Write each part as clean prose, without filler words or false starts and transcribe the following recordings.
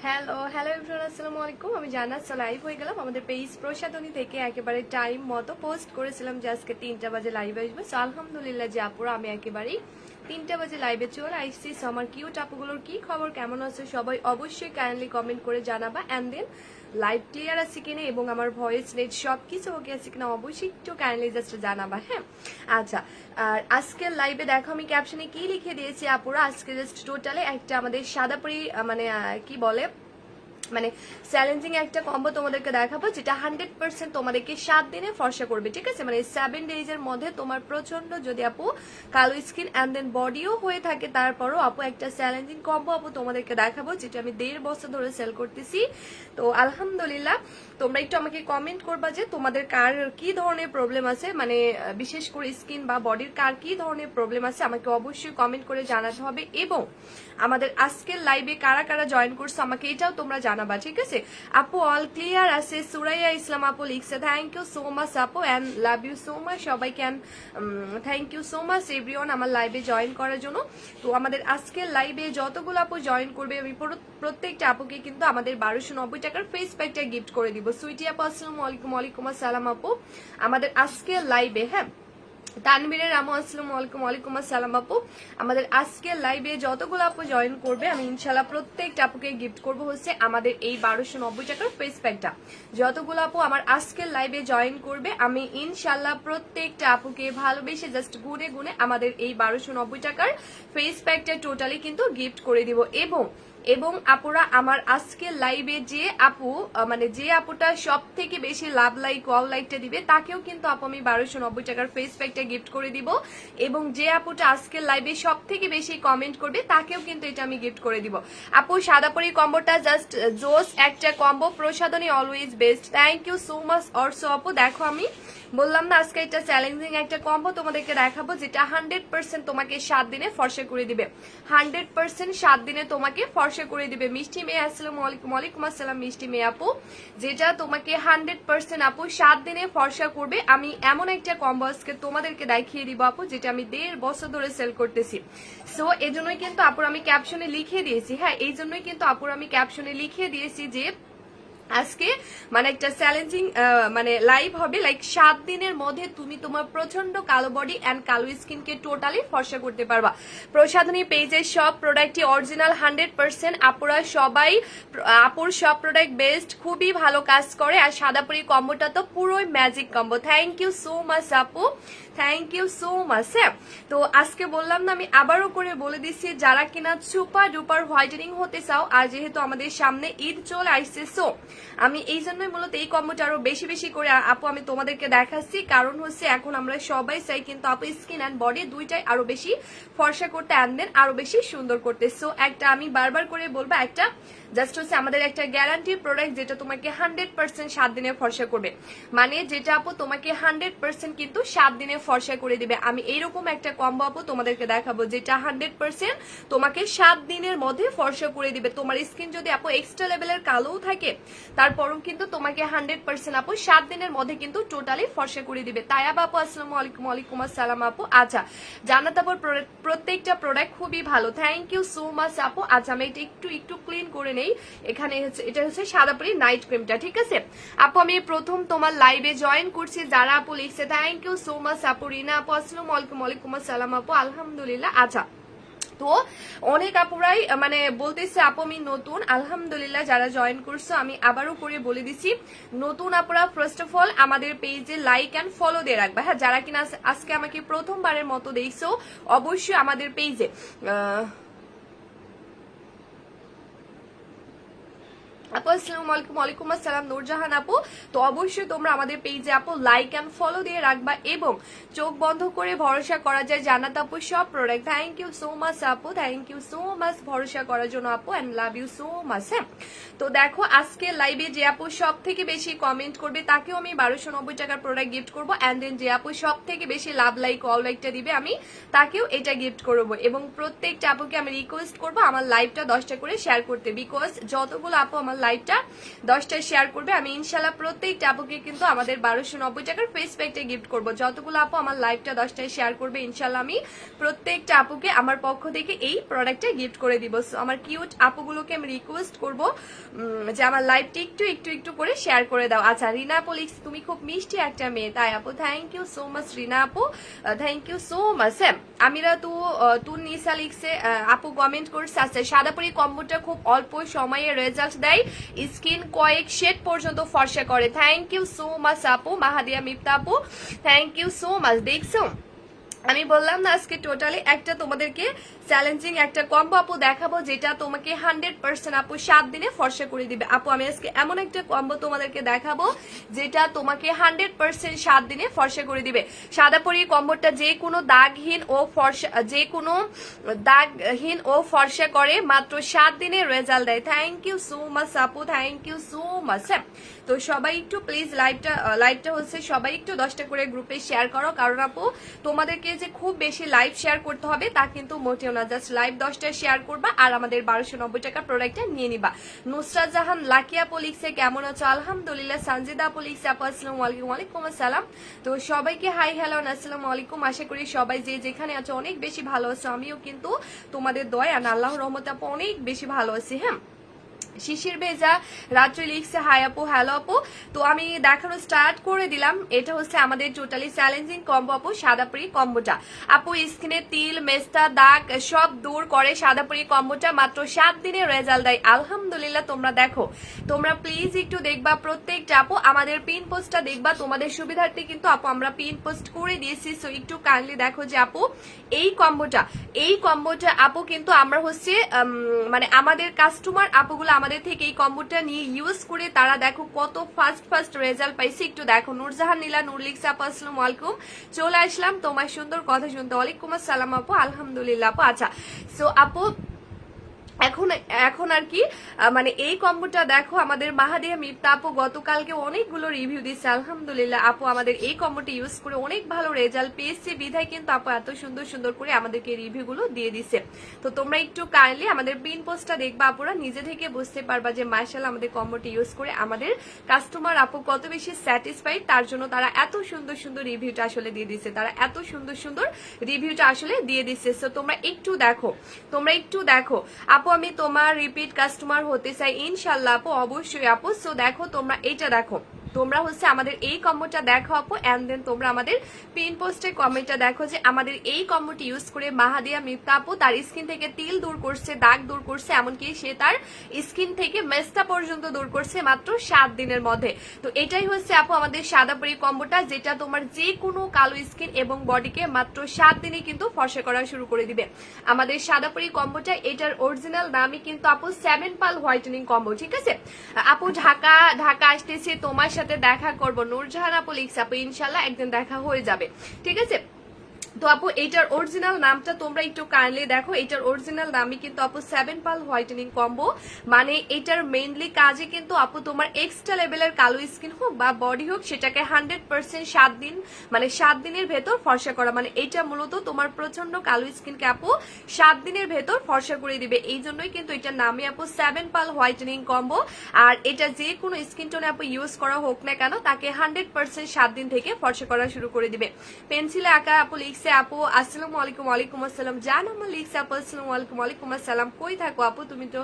Hello hello everyone, আসসালামু আলাইকুম। আমি জান্নাত লাইভ হয়ে গেলাম আমাদের পেজ প্রসাধনী থেকে। একেবারে টাইম মতো পোস্ট করেছিলাম যে আজকে 3টা বাজে লাইভে আসবে। সো আলহামদুলিল্লাহ যে আপুরা আমি একেবারেই 3টা বাজে লাইভে চলে আসছি। সো আমার কিউট আপুগুলোর কি খবর, কেমন আছে সবাই অবশ্যই কাইন্ডলি কমেন্ট করে জানাবা। অ্যান্ড দেন লাইভ ক্লিয়ার আছে কিনা এবং আমার ভয়েস নেট সব কিছু ওকে আছে কিনা অবশ্যই একটু কাইন্ডলি জাস্ট জানাবা। হ্যাঁ আচ্ছা, আর আজকের লাইভে দেখো আমি ক্যাপশনে কি লিখে দিয়েছি আপুরা। আজকে জাস্ট টোটালে একটা আমাদের সাদাপুরি মানে কি বলে মানে চ্যালেঞ্জিং একটা কম্বো তোমাদেরকে দেখাবো, যেটা 100% তোমাদেরকে 7 দিনে ফর্সা করবে। ঠিক আছে, মানে 7 ডেজের মধ্যে তোমার প্রচন্ড যদি আপু কালো স্কিন অ্যান্ড দেন বডিও হয়ে থাকে, তারপরও আপু একটা চ্যালেঞ্জিং কম্বো আপু তোমাদেরকে দেখাবো, যেটা আমি 1.5 বছর ধরে সেল করতেছি। তো আলহামদুলিল্লাহ তোমরা একটু আমাকে কমেন্ট করবা যে তোমাদের কার কি ধরনের প্রবলেম আছে, মানে বিশেষ করে স্কিন বা বডির কার কি ধরনের প্রবলেম আছে আমাকে অবশ্যই কমেন্ট করে জানাতে হবে। এবং আমাদের আজকের লাইভে কারা কারা জয়েন করছো আমাকে এটাও তোমরা জানাবা। ঠিক আছে আপু, অল ক্লিয়ার আছে। সুরাইয়া ইসলাম আপু লিখছে থ্যাংক ইউ সো মাচ আপু and love you so much. সবাইকে thank you so much everyone আমার লাইভে জয়েন করার জন্য। তো আমাদের আজকের লাইভে যতগুলো আপু জয়েন করবে আমি প্রত্যেকটা আপুকে কিন্তু আমাদের 1290 টাকার ফেস প্যাকটা গিফট করে দিব। সুইটি আপু আসসালামু আলাইকুম। ওয়ালাইকুম আসসালাম আপু আমাদের আজকের লাইভে। হ্যাঁ তানবীরের আমু আসসালামু আলাইকুম। ওয়ালাইকুম আসসালাম আপু আমাদের আজকের লাইভে যতগুলো আপু জয়েন করবে আমি ইনশাল্লাহ প্রত্যেকটা আপুকে গিফট করবো হচ্ছে আমাদের এই 1290 টাকার ফেস প্যাকটা। যতগুলো আপু আমার আজকের লাইভে জয়েন করবে আমি ইনশাল্লাহ প্রত্যেকটা আপুকে ভালোবেসে জাস্ট গুনে গুনে আমাদের এই 1290 টাকার ফেস প্যাকটা টোটালি কিন্তু গিফট করে দিব। এবং আপুরা আমার আজকের লাইভে যে আপু মানে যে আপুটা সব থেকে বেশি লাভ লাইক ওয়াও লাইকটা দিবে তাকেও কিন্তু আপু আমি 1290 টাকার ফেস প্যাকটা গিফট করে দিব। এবং যে আপুটা আজকের লাইভে সব থেকে বেশি কমেন্ট করবে তাকেও কিন্তু এটা আমি গিফট করে দিব। আপু সাদাপুরি কম্বোটা জাস্ট জোস একটা কম্বো, প্রসাধনী always best. Thank you so much also আপু। দেখো আমি বললাম না আজকে এটা চ্যালেঞ্জিং একটা কম্বো তোমাদেরকে দেখাবো, যেটা 100% তোমাকে 7 দিনে ফর্সা করে দিবে। 100% 7 দিনে তোমাকে ফর্সা করে দিবে। মিষ্টি মেয়ে আসসালামু আলাইকুম। ওয়ালাইকুম আসসালাম মিষ্টি মেয়ে আপু, যেটা তোমাকে 100% আপু 7 দিনে ফর্সা করবে। আমি এমন একটা কম্বো আজকে তোমাদেরকে দেখিয়ে দিব আপু, যেটা আমি 1.5 বছর ধরে সেল করতেছি। সো এই জন্যই কিন্তু আপুর আমি ক্যাপশনে লিখে দিয়েছি। হ্যাঁ এই জন্যই কিন্তু আপুর আমি ক্যাপশনে লিখে দিয়েছি যে আজকে মানে একটা চ্যালেঞ্জিং মানে লাইভ হবে, লাইক 7 দিনের মধ্যে তুমি তোমার প্রচন্ড কালো বডি অ্যান্ড কালো স্কিনকে টোটালি ফর্সা করতে পারবা। প্রসাধনী পেজের সব প্রোডাক্টই অরিজিনাল 100%। আপুরা সবাই আপুর সব প্রোডাক্ট বেস্ট, খুবই ভালো কাজ করে। আর সাদাপুরি কম্বোটা তো পুরোই magic combo. Thank you so much আপু, থ্যাংক ইউ সো মাচ। হ্যাঁ তো আজকে বললাম না, আমি আবারও করে বলে দিচ্ছি যারা কিনা সুপার ডুপার হোয়াইটেনিং হতে চাও, আর যেহেতু আমাদের সামনে ঈদ চলে আসছে, সো আমি এই জন্যই মূলত এই কম্বোটা আরো বেশি বেশি করে আপু আমি তোমাদেরকে দেখাচ্ছি। কারণ হচ্ছে এখন আমরা সবাই চাই কিন্তু আপু স্কিন অ্যান্ড বডি দুইটাই আরো বেশি ফর্সা করতে অ্যান্ড দেন আরো বেশি সুন্দর করতে। সো একটা আমি বারবার করে বলবো, একটা জাস্ট হচ্ছে আমাদের একটা গ্যারান্টি প্রোডাক্ট, যেটা তোমাকে 100% 7 দিনে ফর্সা করবে। মানে যেটা আপু তোমাকে 100% কিন্তু 7 দিনে ফর্সা করে দিবে। আমি এইরকম একটা কম্বো আপু তোমাদেরকে দেখাবো, যেটা 100% তোমাকে 7 দিনের মধ্যে ফর্সা করে দিবে। তোমার স্কিন যদি আপু এক্সট্রা লেভেলের কালোও থাকে তারপরও কিন্তু তোমাকে 100% আপু 7 দিনের মধ্যে কিন্তু টোটালি ফর্সা করে দিবে। তাইয়াব আপু আসসালামু আলাইকুম। ওয়ালাইকুম আসসালাম আপু। আচ্ছা জান্নাত আপুর প্রত্যেকটা প্রোডাক্ট খুবই ভালো, থ্যাংক ইউ সো মাচ আপু। আচ্ছা আমি এটা একটু ক্লিন করে নেই। এখানে হচ্ছে এটা হচ্ছে সাদাপুরি নাইট ক্রিমটা। ঠিক আছে আপু, আমি প্রথম তোমার লাইভে জয়েন করছি, যারা আপু লিখছে থ্যাংক ইউ সো মাচ আপু। রিনা আপু আসসালামু আলাইকুম। ওয়ালাইকুম আসসালাম আপু। আলহামদুলিল্লাহ। আচ্ছা তো অনেক আপুরাই মানে বলতেছে আপু আমি নতুন। আলহামদুলিল্লাহ যারা জয়েন করছো আমি আবারও করে বলে দিচ্ছি, নতুন আপুরা ফার্স্ট অফ অল আমাদের পেজে লাইক অ্যান্ড ফলো দিয়ে রাখবা। হ্যাঁ যারা কিনা আজকে আমাকে প্রথমবারের মতো দেখছো অবশ্যই আমাদের পেজে আপু আসসালামু আলাইকুম। ওয়ালাইকুম আসসালাম নূরজাহান আপু। তো অবশ্যই তোমরা আমাদের পেজে আপু লাইক এন্ড ফলো দিয়ে রাখবা। এবং চোখ বন্ধ করে ভরসা করা যায় জান্নাত আপু সব product. Thank you so much আপু, থ্যাংক ইউ সো মাচ ভরসা করার জন্য আপু and love you so much. হ্যাঁ তো দেখো আজকে লাইভে যে আপু সব থেকে বেশি কমেন্ট করবে তাকেও আমি 1290 টাকার প্রোডাক্ট গিফট করবো। অ্যান্ড দেন যে আপু সব থেকে বেশি লাভ লাইক অল লাইকটা দিবে আমি তাকেও এটা গিফট করবো। এবং প্রত্যেকটা আপুকে আমি রিকোয়েস্ট করবো আমার লাইভটা 10টা করে শেয়ার করতে, বিকজ যতগুলো আপু আমার লাইভটা 10টায় শেয়ার করবে, আমি ইনশাল্লাহ প্রত্যেকটা আপুকে কিন্তু আমাদের 1290 টাকার ফেস প্যাকটা গিফট করবো। যতগুলো আপু আমার লাইভটা 10টায় শেয়ার করবে ইনশাল্লাহ আমি প্রত্যেকটা আপুকে আমার পক্ষ থেকে এই প্রোডাক্টটা গিফট করে দিব। আমার কিউট আপুগুলোকে আমি রিকোয়েস্ট করবো যে আমার লাইভটা একটু একটু একটু করে শেয়ার করে দাও। আচ্ছা রিনা আপু লিখছে তুমি খুব মিষ্টি একটা মেয়ে, তাই আপু থ্যাংক ইউ সো মাচ রিনা আপু, থ্যাংক ইউ সো মাচ। হ্যাঁ আমিরা তু নিসা লিখছে আপু কমেন্ট করছে। আচ্ছা সাদাপুরি কম্বোটা খুব অল্প সময়ে রেজাল্ট দেয়, স্কিন কয়েক শেড পর্যন্ত ফর্সা করে। থ্যাংক ইউ সো মাচ আপু। মাহাদিয়া মিফতা আপু থ্যাংক ইউ সো মাচ। দেখছো আমি বললাম না আজকে টোটালি একটা তোমাদেরকে চ্যালেঞ্জিং একটা কম্বো আপু দেখাবো যেটা তোমাকে 100% আপু 7 দিনে ফর্সা করে দিবে। আপু আমি আজকে এমন একটা কম্বো তোমাদেরকে দেখাবো যেটা তোমাকে 100% 7 দিনে ফর্সা করে দিবে। সাদাপুরি কম্বোটা যে কোনো দাগহীন ও ফর্সা, যে কোনো দাগহীন ও ফর্সা করে মাত্র 7 দিনে রেজাল্ট দেয়। থ্যাংক ইউ সো মাচ আপু, থ্যাংক ইউ সো মাচ। তো সবাই একটু প্লিজ লাইভটা হচ্ছে সবাই একটু 10টা করে গ্রুপে শেয়ার করো, কারণ আপু তোমাদেরকে যে খুব বেশি লাইভ শেয়ার করতে হবে তা কিন্তু মোটেও না, জাস্ট লাইভ 10টা শেয়ার করবা আর আমাদের 1290 টাকা প্রোডাক্টটা নিয়ে নিবা। নুসরাত জাহান লাকি আপু লিখছে কেমন আছো? আলহামদুলিল্লাহ। সঞ্জিদা আপু লিখছে আপু আসসালামু আলাইকুম। ওয়ালাইকুম আসসালাম। তো সবাইকে হাই হ্যালো আসসালামু আলাইকুম। আশা করি সবাই যে যেখানে আছো অনেক বেশি ভালো আছো, আমিও কিন্তু তোমাদের দয়া আর আল্লাহর রহমতে আপু অনেক বেশি ভালো আছি। হ্যাঁ শিশির ভেজা রাত্রি লিখছে হাই আপু হ্যালো আপু। তো আমি দেখানো স্টার্ট করে দিলাম। এটা হচ্ছে আমাদের টোটালি চ্যালেঞ্জিং কম্বো আপু সাদাপুরি কম্বোটা। আপু স্কিনে তিল মেস্তা দাগ সব দূর করে সাদাপুরি কম্বোটা, মাত্র 7 দিনে রেজাল্ট দেয়। আলহামদুলিল্লাহ। তোমরা দেখো, তোমরা প্লিজ একটু দেখবা প্রত্যেকটা আপু, আমাদের পিন পোস্টটা দেখবা, তোমাদের সুবিধার্থে কিন্তু আপু আমরা পিন পোস্ট করে দিয়েছি। সো একটু কাইন্ডলি দেখো যে আপু এই কম্বোটা আপু কিন্তু আমরা হচ্ছে মানে আমাদের কাস্টমার আপুগুলো আমাদের থেকে এই কম্বোটা নিয়ে ইউজ করে তারা দেখো কত ফাস্ট রেজাল্ট পাইছে। একটু দেখো নুরজাহান নীলা নূর লিখছে আপু আসসালামু আলাইকুম, চলে আসলাম তোমার সুন্দর কথা শুনতে। ওয়ালাইকুম আসসালাম আপু, আলহামদুলিল্লাহ আপু। আচ্ছা সো আপু এখন আর কি মানে এই কম্বোটা দেখো আমাদের মাহাদিয়া মিফতা আপু গতকালকে অনেকগুলো রিভিউ দিচ্ছে। আলহামদুলিল্লাহ আপু আমাদের এই কম্বোটা ইউজ করে অনেক ভালো রেজাল্ট পেয়েছে, বিধায় কিন্তু আপু এত সুন্দর সুন্দর করে আমাদেরকে রিভিউ গুলো দিয়ে দিচ্ছে। তো তোমরা একটু কাইন্ডলি আমাদের পিন পোস্টটা দেখবা, আপুরা নিজে থেকে বুঝতে পারবা যে মাশাআল্লাহ আমাদের কম্বোটা ইউজ করে আমাদের কাস্টমার আপু কত বেশি স্যাটিসফাইড, তার জন্য তারা এত সুন্দর সুন্দর রিভিউটা আসলে দিয়ে দিচ্ছে, তারা এত সুন্দর সুন্দর রিভিউটা আসলে দিয়ে দিচ্ছে। সো তোমরা একটু দেখো আপু আমি তোমার রিপিট কাস্টমার হতে চাই ইনশাল্লাহ আপু, অবশ্যই আপু। সো দেখো তোমরা এইটা দেখো, তোমরা হচ্ছে আমাদের এই কম্বোটা দেখো আপু, এন্ড দেন তোমরা আমাদের পিন পোস্টে কমেন্টটা দেখো যে আমাদের এই কম্বোটি ইউজ করে মাহাদিয়া মিফতা আপু তার স্কিন থেকে তিল দূর করছে, দাগ দূর করছে, এমনকি সে তার স্কিন থেকে মেস্তা পর্যন্ত দূর করছে মাত্র 7 দিনের মধ্যে। তো এটাই হচ্ছে আপু আমাদের সাদাপুরি কম্বোটা, যেটা তোমার যে কোনো কালো স্কিন এবং বডিকে মাত্র 7 দিনে কিন্তু ফর্সা করা শুরু করে দিবে। আমাদের সাদাপুরি কম্বোটা এটার অরিজিনাল নামই কিন্তু আপু 7 পাল হোয়াইটেনিং কম্বো। ঠিক আছে আপু, ঢাকা আসতেছে তোমার সাথে দেখা করবো। নূরজাহান আপু লিখছে আপু ইনশাল্লাহ একদিন দেখা হয়ে যাবে। ঠিক আছে তো আপু এটার অরিজিনাল নামটা তোমরা একটু কাইন্ডলি দেখো, এটার অরিজিনাল নামই কিন্তু আপু 7 পাল হোয়াইটেনিং কম্বো। মানে এটার মেইনলি কাজে কিন্তু আপু তোমার এক্সট্রা লেভেলের কালো স্কিন হোক বা বডি হোক সেটাকে 100% 7 দিন মানে 7 দিনের ভেতর ফর্সা করা, মানে এটা মূলত তোমার প্রচন্ড কালো স্কিনকে আপু 7 দিনের ভেতর ফর্সা করে দিবে। এই জন্যই কিন্তু এটার নামই আপু 7 পাল হোয়াইটেনিং কম্বো। আর এটা যে কোনো স্কিন টোনে আপু ইউজ করা হোক না কেন তাকে 100% 7 দিন থেকে ফর্সা করা শুরু করে দিবে। পেন্সিলে আঁকা আপু লিখছে আপু আসসালামু আলাইকুম। ওয়ালাইকুম আসসালাম। জান আমার লিখছে আপু আসসালামু আলাইকুম। ওয়ালাইকুম আসসালাম। কই থাকো আপু, তুমি তো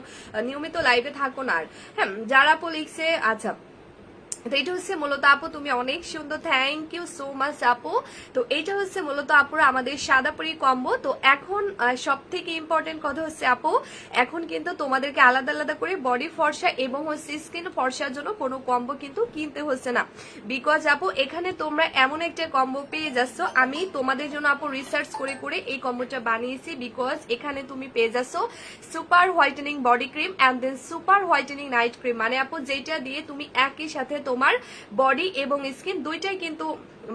নিয়মিত লাইভে থাকো না। আর হ্যাঁ যারা আপু লিখছে, আচ্ছা তো এটা হচ্ছে মূলত আপু তুমি অনেক সুন্দর, থ্যাংক ইউ সো মাচ আপু। তো এটা হচ্ছে মূলত আপুরা আমাদের সাদাপুরি কম্বো। তো এখন সব থেকে ইম্পর্টেন্ট কথা হচ্ছে আপু এখন কিন্তু তোমাদেরকে আলাদা আলাদা করে বডি ফর্সা এবং হচ্ছে স্কিন ফর্সার জন্য কোনো কম্বো কিন্তু কিনতে হচ্ছে না, বিকজ আপু এখানে তোমরা এমন একটা কম্বো পেয়ে যাচ্ছ। আমি তোমাদের জন্য আপু রিসার্চ করে করে এই কম্বোটা বানিয়েছি, বিকজ এখানে তুমি পেয়ে যাচ্ছ super whitening body cream and then super whitening night cream. মানে আপু যেটা দিয়ে তুমি একই সাথে তোমার বডি এবং স্কিন দুইটাই কিন্তু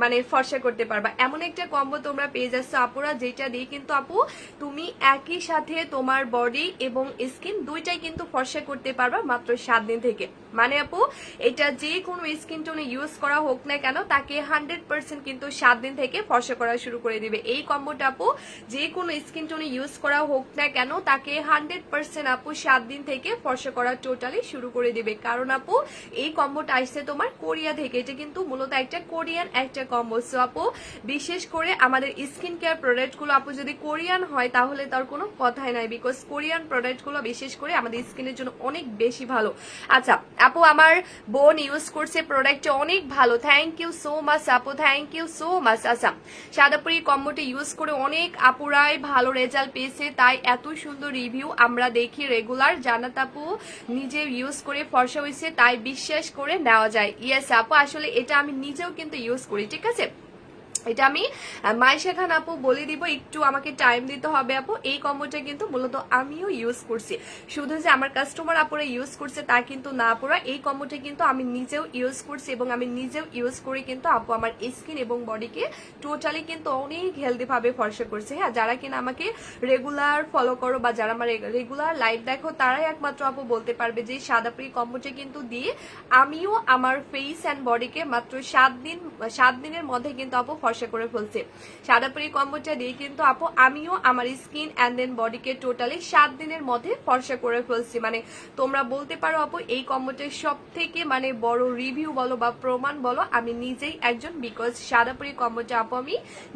মানে ফর্সা করতে পারবা। এমন একটা কম্বো তোমরা পেয়ে যাচ্ছ আপুরা, যেটা দিয়ে কিন্তু আপু তুমি একই সাথে তোমার বডি এবং স্কিন দুইটাই কিন্তু ফর্সা করতে পারবা মাত্র 7 দিন থেকে। মানে আপু এটা যে কোনো স্কিন টোনে ইউজ করা হোক না কেন তাকে 100% কিন্তু 7 দিন থেকে ফর্সা করা শুরু করে দিবে। এই কম্বোটা আপু যে কোনো স্কিন টোনে ইউজ করা হোক না কেন তাকে 100% আপু 7 দিন থেকে ফর্সা করা টোটালি শুরু করে দিবে। কারণ আপু এই কম্বোটা আসছে তোমার কোরিয়া থেকে, এটা কিন্তু মূলত একটা কোরিয়ান একটা কম্বো। সো আপু বিশেষ করে আমাদের স্কিন কেয়ার প্রোডাক্ট গুলো আপু যদি কোরিয়ান হয় তাহলে তার কোনো কথাই নাই, বিকজ কোরিয়ান প্রোডাক্ট গুলো বিশেষ করে আমাদের স্কিনের জন্য অনেক বেশি ভালো। আচ্ছা আপু আমার বোন ইউজ করছে প্রোডাক্ট অনেক ভালো, থ্যাংক ইউ সো মাচ আপু, থ্যাংক ইউ সো মাচ। আচ্ছা সাদাপুরি কম্বোটি ইউজ করে অনেক আপুরাই ভালো রেজাল্ট পেয়েছে, তাই এত সুন্দর রিভিউ আমরা দেখি রেগুলার। জান্নাত আপু নিজে ইউজ করে ফর্সা হয়েছে, তাই বিশ্বাস করে নেওয়া যায়। ইয়েস আপু আসলে এটা আমি নিজেও কিন্তু ইউজ করি, ঠিক আছে। এটা আমি মাইশা খান আপু বলে দিব, একটু আমাকে টাইম দিতে হবে আপু। এই কম্বোটা কিন্তু মূলত আমিও ইউজ করছি, শুধু যে আমার কাস্টমার আপুরা ইউজ করছে তা কিন্তু না আপুরা, এই কম্বোটা কিন্তু আমি নিজেও ইউজ করছি এবং আমি নিজেও ইউজ করে কিন্তু আপু আমার স্কিন এবং বডিকে টোটালি কিন্তু অনেক হেলদি ভাবে ফর্সা করছে। হ্যাঁ যারা কিনা আমাকে রেগুলার ফলো করো বা যারা আমার রেগুলার লাইভ দেখো তারাই একমাত্র আপু বলতে পারবে যে সাদাপুরি কম্বোটা কিন্তু দিয়ে আমিও আমার ফেস অ্যান্ড বডিকে মাত্র 7 দিনের মধ্যে কিন্তু আপু ফর্সা করে ফেলছে। সাদাপুরি কম্বোটা দিয়ে কিন্তু আপু আমিও আমার স্কিন এন্ড দেন বডিকে টোটালি 7 দিনের মধ্যে ফর্সা করে ফেলছি। মানে তোমরা বলতে পারো আপু এই কম্বোটার সব থেকে মানে বড় রিভিউ বলো বা প্রমাণ বলো আমি নিজেই একজন, বিকজ সাদাপুরি কম্বোটা আপু আমি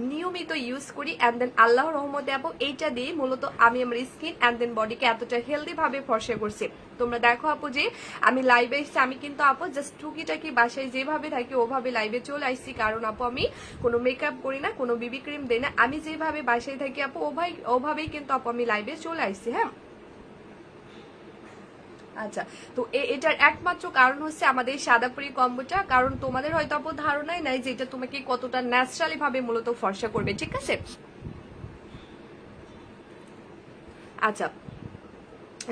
নিয়মিত ইউজ করি এন্ড দেন আল্লাহর রহমতে আপু এইটা দিয়ে মূলত আমি আমার স্কিন এন্ড দেন বডিকে এতটা হেলদি ভাবে ফর্সা করছি। তোমরা দেখো আপু যে আমি লাইভে এসেছি, আমি কিন্তু আপু জাস্ট টুকিটাকি বাসায় যেভাবে থাকি ওভাবে লাইভে চলে আসছি, কারণ আপু আমি কোনো মেকআপ করি না, কোনো বিবি ক্রিম দেই না, আমি যেভাবে বাসায় থাকি আপু ওভাবেই কিন্তু আপু আমি লাইভে চলে আসছি। হ্যাঁ আচ্ছা তো এটার একমাত্র কারণ হচ্ছে আমাদের সাদাপুরি কম্বোটা, কারণ তোমাদের হয়তো আপু ধারণাই নাই যে এটা তোমাকে কতটা ন্যাচারালি ভাবে মূলত ফর্সা করবে, ঠিক আছে। আচ্ছা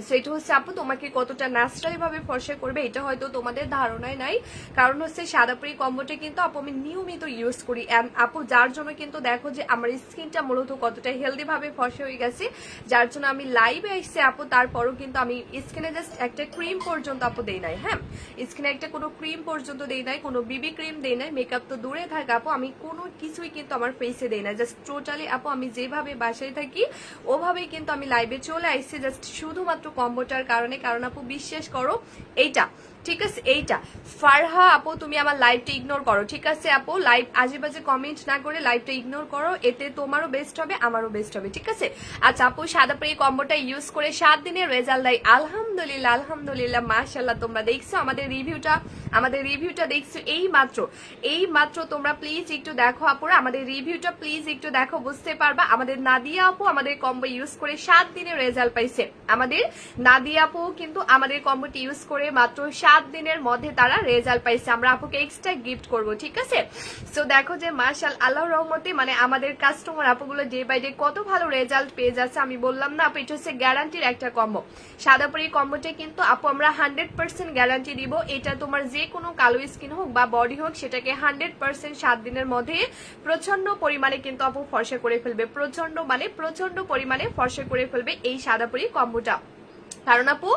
সেটা হচ্ছে আপু তোমাকে কতটা ন্যাচারালি ভাবে ফর্সা করবে এটা হয়তো তোমাদের ধারণাই নাই, কারণ হচ্ছে সাদাপুরি কম্বোটা কিন্তু আপু আমি নিয়মিত ইউজ করি এন্ড আপু যার জন্য কিন্তু দেখো যে আমার স্কিনটা মূলত কতটা হেলদি ভাবে ফর্সা হয়ে গেছে, যার জন্য আমি লাইভে এসেছি আপু। তারপরও কিন্তু আমি স্কিনে জাস্ট একটা ক্রিম পর্যন্ত আপু দেই নাই, হ্যাঁ স্কিনে একটা কোনো ক্রিম পর্যন্ত দেই নাই, কোনো বিবি ক্রিম দেই নাই, মেকআপ তো দূরে থাকে আপু, আমি কোনো কিছুই কিন্তু আমার ফেসে দেই না, জাস্ট টোটালি আপু আমি যেভাবে বাসায় থাকি ওভাবেই কিন্তু আমি লাইভে চলে আসছি জাস্ট শুধুমাত্র কম্বোটার কারণে। কারণ আপু বিশ্বাস করো এইটা ঠিক আছে, এইটা ফারহা আপু তুমি আমার লাইভটা ইগনোর করো, ঠিক আছে আপু, লাইভ আজেবাজে কমেন্ট না করে লাইভটা ইগনোর করো, এতে তোমারও বেস্ট হবে আমারও বেস্ট হবে, ঠিক আছে। আচ্ছা আপু সাদাপুরি কম্বোটা ইউজ করে 7 দিনের রেজাল্ট দেয় আলহামদুলিল্লাহ, আলহামদুলিল্লাহ মাশাআল্লাহ। তোমরা দেখছো আমাদের রিভিউটা দেখছো এই মাত্র তোমরা প্লিজ একটু দেখো আপুরা, আমাদের রিভিউটা প্লিজ একটু দেখো, বুঝতে পারবা আমাদের নাদিয়া আপু আমাদের কম্বো ইউজ করে 7 দিনের রেজাল্ট পাইছে। আমাদের নাদিয়া আপু কিন্তু আমাদের কম্বোটি ইউজ করে মাত্র 7 দিনের মধ্যে তারা রেজাল্ট পাইছে। আমরা আপুকে এক্সট্রা গিফট করব, ঠিক আছে। সো দেখো যে মাশাআল্লাহ আল্লাহর রহমতে মানে আমাদের কাস্টমার আপুগুলো ডে বাই ডে কত ভালো রেজাল্ট পেয়ে যাচ্ছে। আমি বললাম না আপু এটা হচ্ছে গ্যারান্টির একটা কম্বো। সাদাপুরি কম্বোটা কিন্তু আপু আমরা 100% গ্যারান্টি দিব, এটা তোমার যে কোনো কালো স্কিন হোক বা বডি হোক সেটাকে 100% 7 দিনের মধ্যে প্রচন্ড পরিমাণে কিন্তু আপু ফর্সা করে ফেলবে, প্রচন্ড পরিমাণে ফর্সা করে ফেলবে এই সাদাপুরি কম্বোটা। কারণ আপু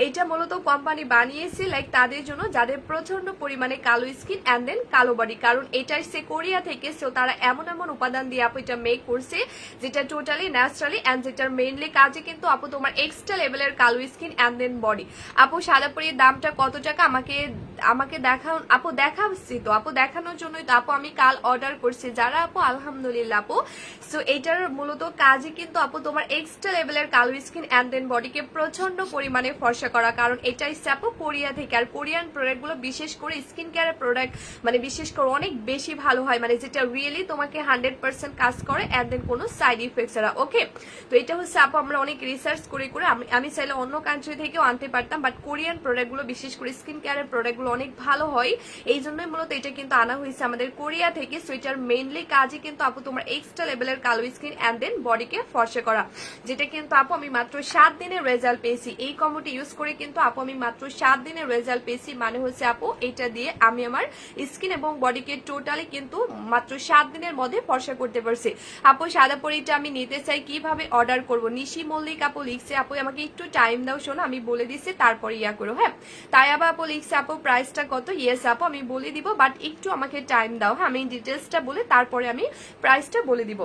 এইটা মূলত কোম্পানি বানিয়েছে লাইক তাদের জন্য যাদের প্রচন্ড পরিমাণে কালো স্কিন এন্ড দেন কালো বডি, কারণ এটা এসে কোরিয়া থেকে, সো তারা এমন উপাদান দিয়ে আপু এটা মেক করছে যেটা টোটালি ন্যাচারালি এন্ড যেটার মেইনলি কাজে কিন্তু আপু তোমার এক্সট্রা লেভেলের কালো স্কিন এন্ড দেন বডি। আপু সাদাপুরির দামটা কত টাকা আমাকে দেখাচ্ছি তো আপু, দেখানোর জন্যই তো আপু আমি কাল অর্ডার করছি যারা আপু আলহামদুলিল্লাহ আপু। সো এটার মূলত কাজে কিন্তু আপু তোমার এক্সট্রা লেভেলের কালো স্কিন এন্ড দেন বডিকে প্রচন্ড পরিমাণে ফর্সা করা, কারণ এটাই আপু কোরিয়া থেকে, আর কোরিয়ান প্রোডাক্ট গুলো বিশেষ করে স্কিন কেয়ারের প্রোডাক্ট মানে বিশেষ করে অনেক বেশি ভালো হয়, মানে যেটা রিয়েলি তোমাকে 100% কাজ করে এন্ড দেন কোনো সাইড ইফেক্টস ছাড়া। ওকে তো এটা হচ্ছে আপু আমরা অনেক রিসার্চ করে আমি চাইলে অন্য কান্ট্রি থেকেও আনতে পারতাম, বাট কোরিয়ান প্রোডাক্ট গুলো বিশেষ করে স্কিন কেয়ারের প্রোডাক্ট গুলো অনেক ভালো হয়, এই জন্যই মূলত এটা কিন্তু আনা হয়েছে আমাদের কোরিয়া থেকে। সো এটার মেইনলি কাজই কিন্তু আপু তোমার এক্সট্রা লেভেলের কালো স্কিন এন্ড দেন বডিকে ফর্সা করা, যেটা কিন্তু আপু আমি মাত্র 7 দিনের রেজাল্ট পেয়েছি। পেয়েছি, এই কম্বোটা ইউজ করে কিন্তু আপু আমি মাত্র 7 দিনের রেজাল্ট পেয়েছি। মানে হচ্ছে আপু এটা দিয়ে আমি আমার স্কিন এবং বডিকে টোটালি কিন্তু মাত্র 7 দিনের মধ্যে ফর্সা করতে পারছি। আপু সাদা পরিটা আমি নিতে চাই, কিভাবে অর্ডার করব? নিশি মল্লিক আপু লিখছে, আপু আমাকে একটু টাইম দাও, শোনো আমি বলে দিচ্ছি তারপরে ইয়া করো। হ্যাঁ, তাই আবার আপু লিখছে আপু প্রাইসটা কত? ইয়েস আপু আমি বলে দিব, বাট একটু আমাকে টাইম দাও। হ্যাঁ, আমি ডিটেলসটা বলে তারপরে আমি প্রাইসটা বলে দিব।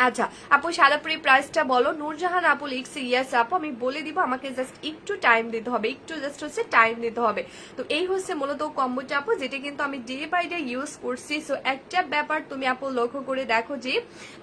আচ্ছা আপু সাদাপুরি প্রাইসটা বলো। নূরজাহান আপু লিখছে ইয়েস আপু আমি বলে দিব, আমাকে জাস্ট একটু টাইম দিতে হবে, একটু জাস্ট হচ্ছে টাইম দিতে হবে। তো এই হচ্ছে মূলত কম্বোটা আপু, যেটা কিন্তু আমি ডে বাই ডে ইউজ করছি। সো একটা ব্যাপার তুমি আপু লক্ষ্য করে দেখো যে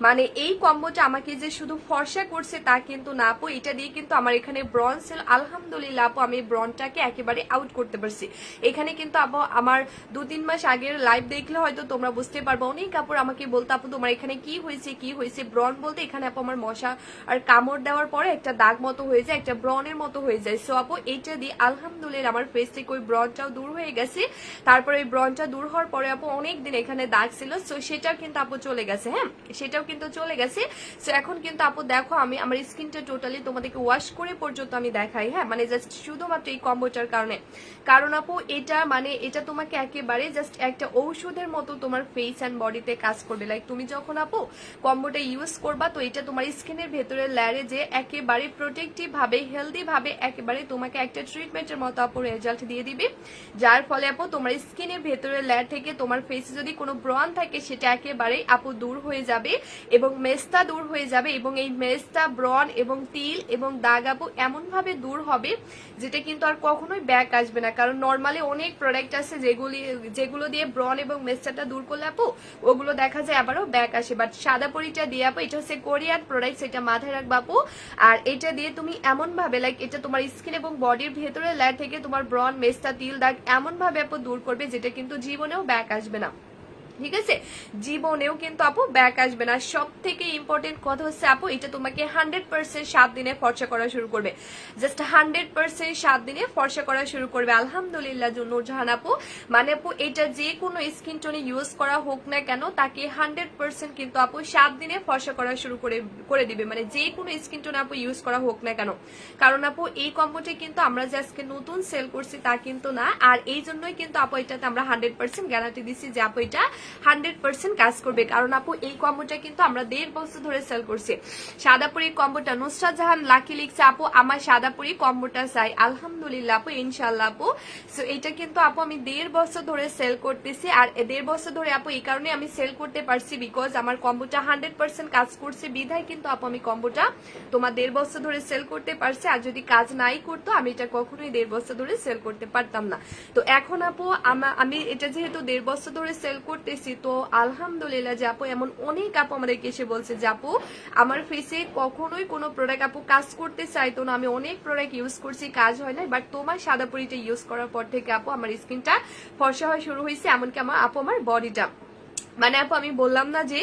মানে এই কম্বোটা আমাকে যে শুধু ফর্সা করছে তা কিন্তু না আপু, এটা দিয়ে কিন্তু আমার এখানে ব্রন সেল আলহামদুলিল্লাহ আপু আমি ব্রনটাকে একেবারে আউট করতে পারছি। এখানে কিন্তু আপু আমার 2-3 মাস আগের লাইভ দেখলে হয়তো তোমরা বুঝতে পারবো, অনেক আপু আমাকে বলতো আপু তোমার এখানে কি হয়েছে কি হয়েছে। ব্রন বলতে এখানে আপু আমার মশা আর কামড় দেওয়ার পরে একটা দাগ মতো হয়ে যায়, একটা ব্রনের মতো হয়ে যায়। সো আপু এইটা দিয়ে আলহামদুলিল্লাহ আমার ফেস থেকে ওই ব্রনটাও দূর হয়ে গেছে। তারপরে ওই ব্রনটা দূর হওয়ার পরে আপু অনেকদিন এখানে দাগ ছিল, সো সেটাও কিন্তু আপু চলে গেছে। হ্যাঁ, সেটাও কিন্তু চলে গেছে। সো এখন কিন্তু আপু দেখো আমি আমার স্কিনটা টোটালি তোমাদেরকে ওয়াশ করে পর্যন্ত আমি দেখাই। হ্যাঁ, মানে জাস্ট শুধুমাত্র এই কম্বোটার কারণে। কারণ আপু এটা মানে এটা তোমাকে একেবারে জাস্ট একটা ঔষধের মতো তোমার ফেস অ্যান্ড বডিতে কাজ করবে। লাইক তুমি যখন আপু কম্বোটা ইউজ করবা তো এটা তোমার স্কিনের ভেতরে লেয়ারে যে একেবারে প্রোটেক্টিভ ভাবে হেলদি ভাবে একেবারে তোমাকে একটা ট্রিটমেন্টের মতো আপু রেজাল্ট দিয়ে দিবে, যার ফলে আপু তোমার স্কিনের ভেতরে লেয়ার থেকে তোমার ফেসে যদি কোনো ব্রন থাকে সেটা একেবারে আপু দূর হয়ে যাবে এবং মেস্তা দূর হয়ে যাবে। এবং এই মেস্তা ব্রন এবং তিল এবং দাগ আপু এমন ভাবে দূর হবে যেটা কিন্তু আর কখনোই ব্যাক আসবে না। কারণ নর্মালি অনেক প্রোডাক্ট আছে যেগুলো দিয়ে ব্রন এবং মেস্তাটা দূর করলে আপু ওগুলো দেখা যায় আবারও ব্যাক আসে, বাট সাদা পরিটা দিয়ে আপু এটা হচ্ছে কোরিয়ান প্রোডাক্ট, এটা মাথায় রাখবা আপু। আর এটা দিয়ে তুমি এমন ভাবে লাইক এটা তোমার স্কিন এবং বডির ভেতরে লেয়ার থেকে তোমার ব্রন মেস্তা তিল দাগ এমন ভাবে আপু দূর করবে যেটা কিন্তু জীবনেও ব্যাক আসবে না। ঠিক আছে, জীবনেও কিন্তু আপু ব্যাক আসবে না। সব থেকে ইম্পর্টেন্ট কথা হচ্ছে আপু এটা তোমাকে 100% 7 দিনে ফর্সা করা শুরু করবে, জাস্ট 100% 7 দিনে ফর্সা করা শুরু করবে। আলহামদুলিল্লাহ নূরজাহান আপু, মানে আপু এটা যে কোনো স্কিন টোনে ইউজ করা হোক না কেন তাকে 100% কিন্তু আপু 7 দিনে ফর্সা করা শুরু করে দিবে, মানে যে কোনো স্কিন টোনে আপু ইউজ করা হোক না কেন। কারণ আপু এই কম্বোটি কিন্তু আমরা যে আজকে নতুন সেল করছি তা কিন্তু না, আর এই জন্যই কিন্তু আপু এটাতে আমরা 100% গ্যারান্টি দিচ্ছি যে আপু এটা 100% কাজ করবে। কারণ আপু এই কম্বোটা কিন্তু আমরা 1.5 বছর ধরে সেল করছি। সাদাপুরি কম্বোটা নুসরাত জাহান লাকি লিখছে আপু আমার সাদাপুরি কম্বোটা চাই। আলহামদুলিল্লাহ আপু ইনশাআল্লাহ আপু। সো এটা কিন্তু আপু আমি 1.5 বছর ধরে সেল করতেছি, আর 1.5 বছর ধরে আপু এই কারণে আমি সেল করতে পারছি বিকজ আমার কম্বোটা 100% কাজ করছে বিধায় কিন্তু আপু আমি কম্বোটা তোমার 1.5 বছর ধরে সেল করতে পারছি। আর যদি কাজ নাই করতো আমি এটা কখনোই 1.5 বছর ধরে সেল করতে পারতাম না। তো এখন আপু আমি এটা যেহেতু 1.5 বছর ধরে সেল করতেছি, তো আলহামদুলিল্লাহ যে আপু এমন অনেক আপু আমাদেরকে এসে বলছে যে আপু আমার ফেসে কখনোই কোনো প্রোডাক্ট আপু কাজ করতে চাইতো না, আমি অনেক প্রোডাক্ট ইউজ করছি কাজ হয় না, বাট তোমার সাদাপুরিটা ইউজ করার পর থেকে আপু আমার স্কিনটা ফর্সা হওয়া শুরু হয়েছে, এমনকি আমার বডিটা। মানে আপু আমি বললাম না যে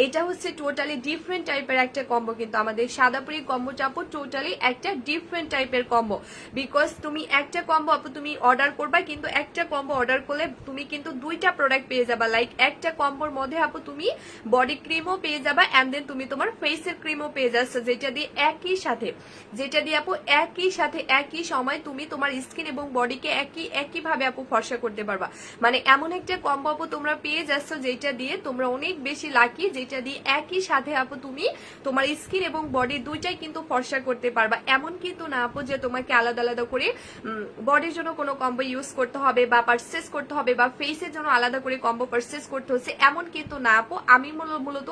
এটা হচ্ছে টোটালি ডিফারেন্ট টাইপের একটা কম্বো, কিন্তু আমাদের সাদাপুরি কম্বোটা আপু টোটালি একটা ডিফারেন্ট টাইপের কম্বো। বিকজ তুমি একটা কম্বো আপু তুমি অর্ডার করবা, কিন্তু একটা কম্বো অর্ডার করলে তুমি কিন্তু 2টা প্রোডাক্ট পেয়ে যাবা। লাইক একটা কম্বোর মধ্যে আপু তুমি বডি ক্রিমও পেয়ে যাবা অ্যান্ড দেন তুমি তোমার ফেসের ক্রিমও পেয়ে যাচ্ছ, যেটা দিয়ে আপু একই সাথে একই সময় তুমি তোমার স্কিন এবং বডিকে একই ভাবে আপু ফর্সা করতে পারবা। মানে এমন একটা কম্বো আপু তোমরা পেয়ে যাচ্ছ যেটা দিয়ে তোমরা অনেক বেশি লাকি, যেটা দিয়ে একই সাথে আপু তুমি তোমার স্কিন এবং বডি দুইটাই কিন্তু ফর্সা করতে পারবা। এমন কিন্তু না আপু যে তোমাকে আলাদা আলাদা করে বডির জন্য কোনো কম্বো ইউজ করতে হবে বা পারচেস করতে হবে বা ফেসের জন্য আলাদা করে কম্বো পারচেস করতে হচ্ছে, এমন কিন্তু না আপু। আমি মূলত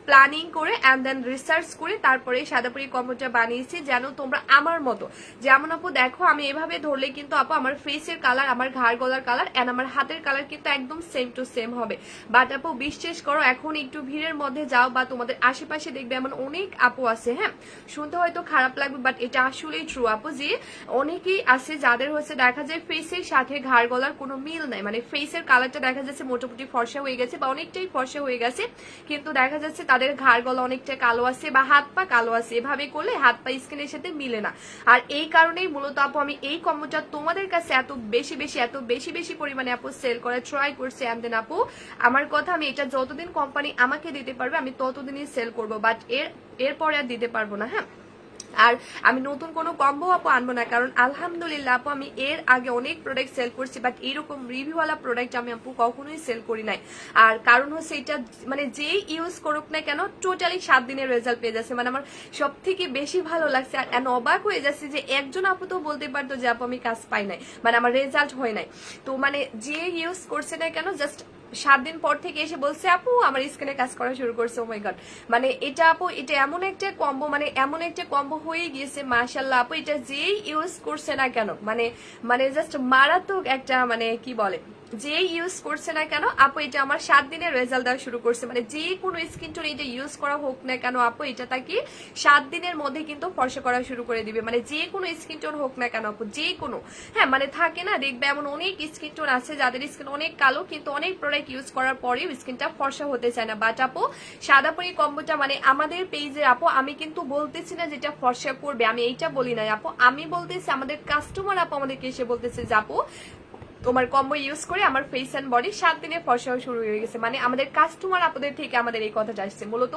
প্ল্যানিং করে অ্যান্ড দেন রিসার্চ করে তারপরে সাদাপুরি কম্বোটা বানিয়েছি যেন তোমরা আমার মতো, যেমন আপু দেখো আমি এভাবে ধরলে কিন্তু আপু আমার ফেসের কালার, আমার ঘাড় গলার কালার অ্যান্ড আমার হাতের কালার কিন্তু একদম সেম টু সেম হবে। বাট আপু বিশ্বাস করো এখন একটু ভিড়ের মধ্যে যাও বা তোমাদের আশেপাশে দেখবে এমন অনেক আপু আছে, হ্যাঁ শুনতে হয়তো খারাপ লাগবে বাট এটা আসলেই ট্রু আপু, যে অনেকেই আছে যাদের হচ্ছে দেখা যায় ফেসের সাথে ঘাড় গলার কোনো মিল নাই, মানে ফেসের কালারটা দেখা যাচ্ছে মোটামুটি ফর্সা হয়ে গেছে বা অনেকটাই ফর্সা হয়ে গেছে, কিন্তু দেখা যাচ্ছে তাদের ঘাড় গলা অনেকটা কালো আছে বা হাত পা কালো আছে, এভাবে করলে হাত পা স্কিনের সাথে মিলে না। আর এই কারণেই মূলত আপু আমি এই কম্বোটা তোমাদের কাছে এত বেশি পরিমাণে আপু সেল করে ট্রাই করছি অ্যান্ড দেন আপু আমার কথা আমি এটা যতদিন কোম্পানি আমাকে দিতে পারবে আমি ততদিনই সেল করব, বাট এরপরে আর দিতে পারবো না। হ্যাঁ, আর আমি নতুন কোনো কম্বো আপু আনবো না, কারণ আলহামদুলিল্লাহ আপু আমি এর আগে অনেক প্রোডাক্ট সেল করছি, বাট এরকম রিভিউওয়ালা প্রোডাক্ট আমি আপু কখনোই সেল করি নাই। আর কারণ হচ্ছে এটা মানে যেই ইউজ করুক না কেন টোটালি 7 দিনের রেজাল্ট পেয়ে যাচ্ছে। মানে আমার সব থেকে বেশি ভালো লাগছে আর অবাক হয়ে যাচ্ছে যে একজন আপু তো বলতে পারতো যে আপু আমি কাজ পাই নাই, মানে আমার রেজাল্ট হয় নাই। তো মানে যে ইউজ করছে না কেন জাস্ট 7 দিন পর থেকে এসে বলছে আপু আমার স্কিনে কাজ করা শুরু করছে। ও মাই গড, মানে এটা আপু এটা এমন একটা কম্বো, মানে এমন একটা কম্বো হয়ে গিয়েছে মাশাআল্লাহ আপু, এটা যেই ইউজ করছে না কেন মানে মানে জাস্ট মারাত্মক একটা মানে কি বলে যে ইউজ করছে না কেন আপু এটা আমার 7 দিনের রেজাল্ট দেওয়া শুরু করছে। মানে যে কোনো স্কিন টোন এটা ইউজ করা হোক না কেন আপু এটা তাকে 7 দিনের মধ্যে কিন্তু ফর্সা করা শুরু করে দিবে। মানে যে কোনো স্কিন টোন হোক না কেন আপু, যে কোনো, হ্যাঁ মানে থাকে না দেখবে এমন অনেক স্কিন টোন আছে যাদের স্কিন অনেক কালো কিন্তু অনেক প্রোডাক্ট ইউজ করার পরেও স্কিনটা ফর্সা হতে চায় না। বাট আপু সাদা পরি কম্বোটা মানে আমাদের পেজে আপু আমি কিন্তু বলতেছি না যেটা ফর্সা করবে, আমি এইটা বলি নাই আপু, আমি বলতেছি আমাদের কাস্টমার আপু আমাদেরকে এসে বলতেছে যে আপু তোমার কম্বো ইউজ করে আমার ফেস এন্ড বডি 7 দিনে ফর্সা শুরু হয়ে গেছে। মানে আমাদের কাস্টমার আপনাদের থেকে আমাদের এই কথাটা আসছে। মূলত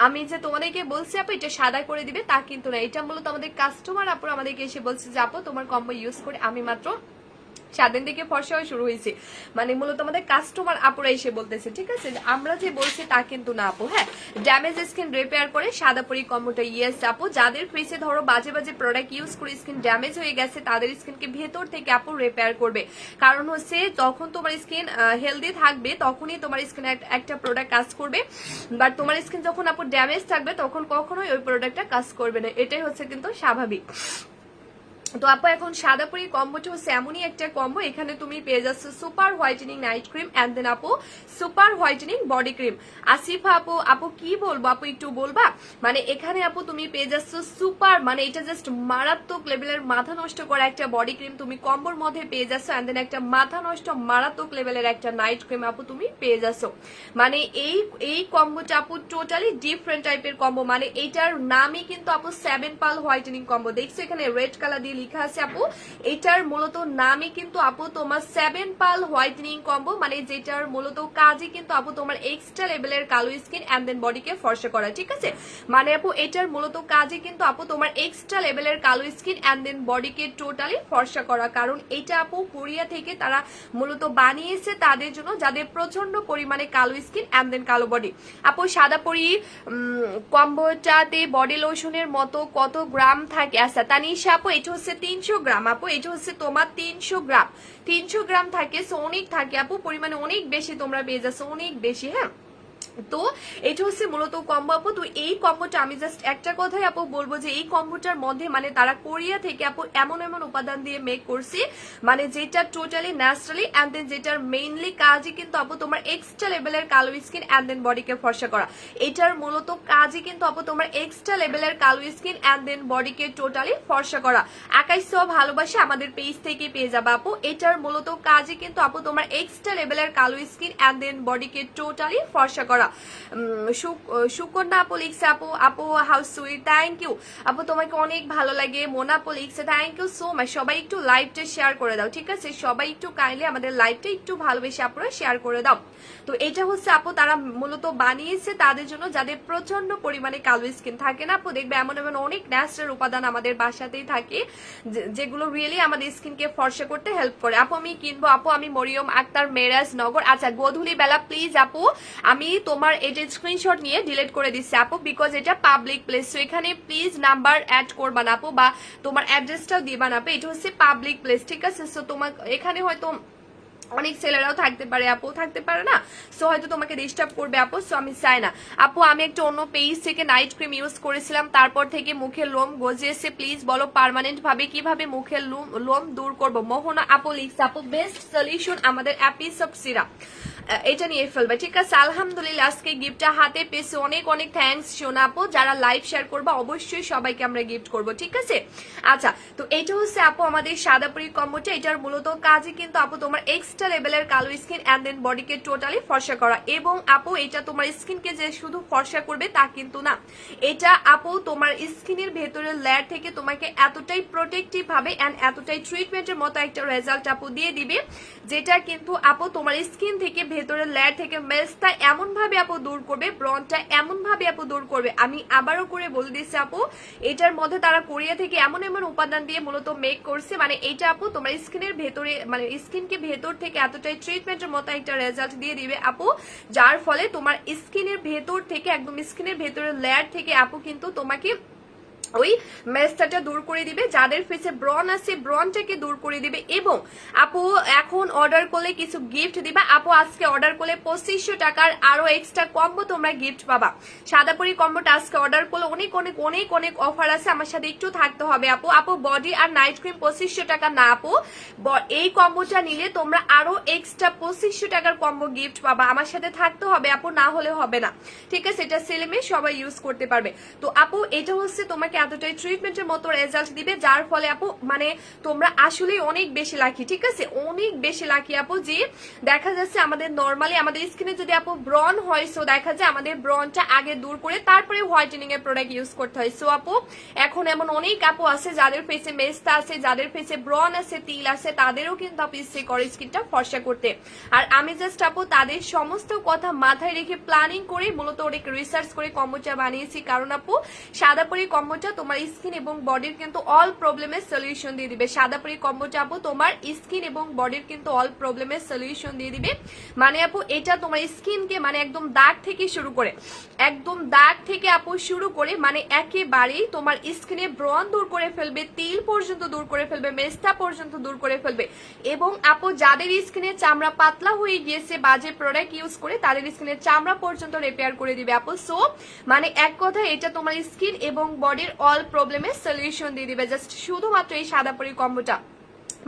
আমি যে তোমাদেরকে বলছি আপু এটা সাদা করে দিবে তা কিন্তু না, এটা মূলত আমাদের কাস্টমার আপু আমাদেরকে এসে বলছে যে আপু তোমার কম্বো ইউজ করে আমি মাত্র 7 দিন থেকে ফর্সা শুরু হয়েছে। মানে মূলত আমাদের কাস্টমার আপুরা এসে বলতেছে, ঠিক আছে, আমরা যে বলছি তা কিন্তু না আপু। হ্যাঁ, ড্যামেজ স্কিন রিপেয়ার করে সাদা পরি কম্বোটা ইয়েস আপু, যাদের ফেসে ধরো বাজে বাজে প্রোডাক্ট ইউজ করে স্কিন ড্যামেজ হয়ে গেছে তাদের স্কিনকে ভেতর থেকে আপু রিপেয়ার করবে। কারণ হচ্ছে যখন তোমার স্কিন হেলদি থাকবে তখনই তোমার স্কিন একটা প্রোডাক্ট কাজ করবে, বাট তোমার স্কিন যখন আপু ড্যামেজ থাকবে তখন কখনোই ওই প্রোডাক্টটা কাজ করবে না, এটাই হচ্ছে কিন্তু স্বাভাবিক। তো আপু এখন সাদা পরি কম্বোটা হচ্ছে এমনই একটা কম্বো, এখানে তুমি পেয়ে যাচ্ছ super whitening night cream and then আপু super whitening body cream. Asifa আপু, আপু কি বলবো আপু একটু বলবা? মানে এখানে আপু তুমি পেয়ে যাচ্ছ সুপার, মানে এটা জাস্ট মারাত্মক লেভেলের মাথা নষ্ট করা একটা বডি ক্রিম তুমি কম্বোর মধ্যে পেয়ে যাচ্ছ, এন্ড দেন একটা মাথা নষ্ট মারাত্মক লেভেলের একটা নাইট ক্রিম আপু তুমি পেয়ে যাচ্ছ। মানে এই কম্বোটা আপু টোটালি ডিফারেন্ট টাইপের কম্বো। মানে এটার নামই কিন্তু আপু 7 পাল হোয়াইটেনিং কম্বো। দেখছো এখানে রেড কালার দিয়ে লেখা আছে আপু, এটার মূলত নামই কিন্তু আপু তোমার 7 পাল হোয়াইটেনিং কম্বো। মানে যেটার মূলত কাজই কিন্তু আপু তোমার এক্সট্রা লেভেলের কালো স্কিন এন্ড দেন বডিকে ফর্সা করা, ঠিক আছে। মানে আপু এটার মূলত কাজই কিন্তু আপু তোমার এক্সট্রা লেভেলের কালো স্কিন এন্ড দেন বডিকে টোটালি ফর্সা করা। কারণ এটা আপু কোরিয়া থেকে তারা মূলত বানিয়েছে তাদের জন্য যাদের প্রচন্ড পরিমাণে কালো স্কিন এন্ড দেন কালো বডি। আপু সাদা পরি কম্বোটাতে বডি লোশনের মতো কত গ্রাম থাকে? আচ্ছা তানিশা আপু এটা হচ্ছে 300 গ্রাম আপু, এটা হচ্ছে তোমার 300 গ্রাম, 300 গ্রাম থাকে, সো অনেক থাকে আপু, পরিমাণে অনেক বেশি তোমরা পেয়ে যাচ্ছ, অনেক বেশি। হ্যাঁ, তো এটা হচ্ছে মূলত কম্বো আপু। তো এই কম্বোটা আমি জাস্ট একটা কথাই আপু বলবো যে এই কম্বোটার মধ্যে মানে তারা কোরিয়া থেকে আপু এমন এমন উপাদান দিয়ে মেক করছে মানে যেটা টোটালি ন্যাচারালি এন্ড দেন যেটার মেইনলি কাজই কিন্তু আপু তোমার এক্সট্রা লেভেলের কালো স্কিন এন্ড দেন বডিকে ফর্সা করা। এটার মূলত কাজই কিন্তু আপু তোমার এক্সট্রা লেভেলের কালো স্কিন এন্ড দেন বডিকে টোটালি ফর্সা করা। আকাশ সব ভালোবাসে আমাদের পেজ থেকে পেয়ে যাবে আপু। এটার মূলত কাজই কিন্তু আপু তোমার এক্সট্রা লেভেলের কালো স্কিন এন্ড দেন বডিকে টোটালি ফর্সা করা। সুকন্যা আপু লিখছে আপু, আপু হাউ সুইট, থ্যাংক ইউ আপু, তোমাকে অনেক ভালো লাগে। মোনা আপু লিখছে থ্যাংক ইউ সো মাচ। সবাই একটু লাইভটা শেয়ার করে দাও, ঠিক আছে, সবাই একটু কাইন্ডলি আমাদের লাইভটা একটু ভালোবেসে আপুরা শেয়ার করে দাও। তো এটা হচ্ছে আপু তারা মূলত বানিয়েছে তাদের জন্য যাদের প্রচন্ড পরিমাণে কালো স্কিন থাকে না আপু, দেখবে এমন এমন অনেক ন্যাচারাল উপাদান আমাদের বাসাতেই থাকে যেগুলো রিয়েলি আমাদের স্কিনকে ফর্সা করতে হেল্প করে। আপু আমি কিনবো আপু, আমি মরিয়ম আক্তার মেরাজ নগর। আচ্ছা গধূলি বেলা প্লিজ আপু আমি তোমার এটা স্ক্রিনশট নিয়ে ডিলিট করে দিচ্ছি আপু, বিকজ এটা পাবলিক প্লেস, তো এখানে প্লিজ নাম্বার অ্যাড করবা না আপু বা তোমার অ্যাড্রেসটাও দিবা না আপু, এটা হচ্ছে পাবলিক প্লেস, ঠিক আছে। সো তোমার এখানে হয়তো অনেক ছেলেরাও থাকতে পারে আপু, থাকতে পারে না, সো হয়তো তোমাকে ডিস্টার্ব করবে আপু, সো আমি চাই না আপু। আমি একটা অন্য পেজ থেকে নাইট ক্রিম ইউজ করেছিলাম তারপর থেকে মুখের লোম গজিয়েছে, প্লিজ বলো পার্মানেন্ট ভাবে কিভাবে মুখের লোম দূর করব? মোহনা আপু লিখছে আপু বেস্ট সলিউশন আমাদের অ্যাপিসপ সিরাপ, এটা নিয়ে ফেলবে, ঠিক আছে। আলহামদুলিল্লাহ আজকে গিফটটা হাতে পেয়েছে, অনেক অনেক থ্যাঙ্কস সোনা আপু। যারা লাইভ শেয়ার করবা অবশ্যই সবাইকে আমরা গিফট করব, ঠিক আছে। আচ্ছা তো এটা হচ্ছে আপু আমাদের সাদা পরি কম্বোটা, এটার মূলত কাজই কিন্তু আপু তোমার এক্সট্রা লেভেলের কালো স্কিন এন্ড দেন বডিকে টোটালি ফর্সা করা। এবং আপু এটা তোমার স্কিনকে যে শুধু ফর্সা করবে তা কিন্তু না, এটা আপু তোমার স্কিনের ভেতরের লেয়ার থেকে তোমাকে এতটাই প্রোটেক্টিভ ভাবে এন্ড এতটাই ট্রিটমেন্টের মতো একটা রেজাল্ট আপু দিয়ে দিবে, যেটা কিন্তু আপু তোমার স্কিন থেকে ভেতরের লেয়ার থেকে মেস্তা এমন ভাবে আপু দূর করবে, ব্রনটা এমন ভাবে আপু দূর করবে। আমি আবারও করে বলে দিচ্ছি আপু, এটার মধ্যে তারা কোরিয়া থেকে এমন এমন উপাদান দিয়ে মূলত মেক করছে, মানে এটা আপু তোমার স্কিনের ভেতরে মানে স্কিনকে ভেতর থেকে এতটাই ট্রিটমেন্টের মতো একটা রেজাল্ট দিয়ে দিবে আপু, যার ফলে তোমার স্কিনের ভেতর থেকে একদম স্কিনের ভেতরের লেয়ার থেকে আপু কিন্তু তোমাকে ওই মেস্তাটা দূর করে দিবে, যাদের ফেসে ব্রন আছে ব্রনটাকে দূর করে দিবে। এবং আপু এখন অর্ডার করলে কিছু গিফট দিবা আপু, আজকে অর্ডার করলে 2500 টাকার আরো এক্সট্রা কম্বো তোমরা গিফট পাবা। সাদাপুরি কম্বোটা আজকে অর্ডার করলে অনেক অনেক অনেক অনেক অফার আছে, আমার সাথে একটু থাকতে হবে আপু। আপু বডি আর নাইট ক্রিম 2500 টাকা না আপু, এই কম্বোটা নিলে তোমরা আরো এক্সট্রা 2500 টাকার কম্বো গিফট পাবা, আমার সাথে থাকতে হবে আপু, না হলে হবে না, ঠিক আছে? এটা ছেলে মেয়ে সবাই ইউজ করতে পারবে। তো আপু এটা হচ্ছে তোমাকে এতটাই ট্রিটমেন্টের মতো রেজাল্ট দিবে, যার ফলে আপু মানে তোমরা আসলে অনেক বেশি লাকি, ঠিক আছে? অনেক বেশি লাকি আপু, যে দেখা যাচ্ছে আমাদের নরমালি আমাদের স্কিনে যদি আপু ব্রন হয়, সো দেখা যায় আমাদের ব্রনটা আগে দূর করে তারপরে হোয়াইটেনিং এর প্রোডাক্ট ইউজ করতে হয়। সো আপু এখন এমন অনেক আপু আছে যাদের ফেসে মেস্তা আছে, যাদের ফেসে ব্রন আছে, তিল আছে, তাদেরও কিন্তু আপু ইচ্ছে করে স্কিনটা ফর্সা করতে। আর আমি জাস্ট আপু তাদের সমস্ত কথা মাথায় রেখে প্ল্যানিং করে মূলত অনেক রিসার্চ করে কম্বোটা বানিয়েছি, কারণ আপু সাদাপুরি কম্বোটা তোমার স্কিন এবং বডির কিন্তু অল প্রবলেমের সলিউশন দিয়ে দিবে। সাদাপুরি কম্বোটা আপু তোমার স্কিন এবং বডির কিন্তু অল প্রবলেমের সলিউশন দিয়ে দিবে। মানে আপু এটা তোমার স্কিনকে মানে একদম দাগ থেকে শুরু করে, একদম দাগ থেকে আপু শুরু করে মানে একেবারেই তোমার স্কিনে ব্রন দূর করে ফেলবে, তিল পর্যন্ত দূর করে ফেলবে, মেস্তা পর্যন্ত দূর করে ফেলবে। এবং আপু যাদের স্কিনের চামড়া পাতলা হয়ে গিয়েছে বাজে প্রোডাক্ট ইউজ করে, তাদের স্কিনের চামড়া পর্যন্ত রিপেয়ার করে দিবে আপু। সো মানে এক কথা এটা তোমার স্কিন এবং বডির অল প্রবলেমের সলিউশন দিয়ে দিবে জাস্ট শুধুমাত্র এই সাদাপুরি কম্বোটা।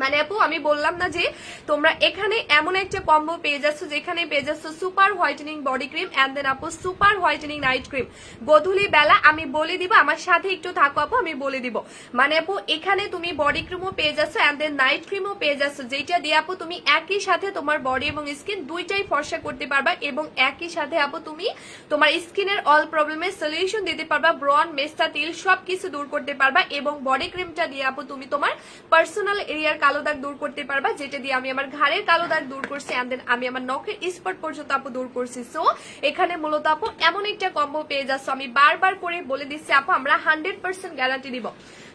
মানে আপু আমি বললাম না যে তোমরা এখানে এমন একটা কম্বো পেয়ে যাচ্ছ যেখানে পেয়ে যাচ্ছ super whitening body cream and then আপু সুপার হোয়াইটেনিং নাইট ক্রিম। গধূলি বেলা আমি বলে দিব, আমার সাথে একটু থাকো আপু, আমি বলে দিব। মানে আপু এখানে তুমি বডি ক্রিমও পেয়ে যাচ্ছ এন্ড দেন নাইট ক্রিমও পেয়ে যাচ্ছ, যেটা দিয়ে আপু তুমি একই সাথে তোমার বডি এবং স্কিন দুইটাই ফর্সা করতে পারবা, এবং একই সাথে আপু তুমি তোমার স্কিনের অল প্রবলেমের সলিউশন দিতে পারবা, ব্রন মেস্তা তিল সবকিছু দূর করতে পারবা। এবং বডি ক্রিমটা দিয়ে আপু তুমি তোমার পার্সোনাল এরিয়ার কালো দাগ দূর করতে পারবা, যেটা দিয়ে আমি আমার ঘাড়ের কালো দাগ দূর করছি এন্ড দেন আমি আমার নখের স্পট পর্যন্ত আপু দূর করছি। সো এখানে মূলত আপু এমন একটা কম্বো পেয়ে যাচ্ছ, আমি বারবার করে বলে দিচ্ছি আপু আমরা 100% গ্যারান্টি দিব,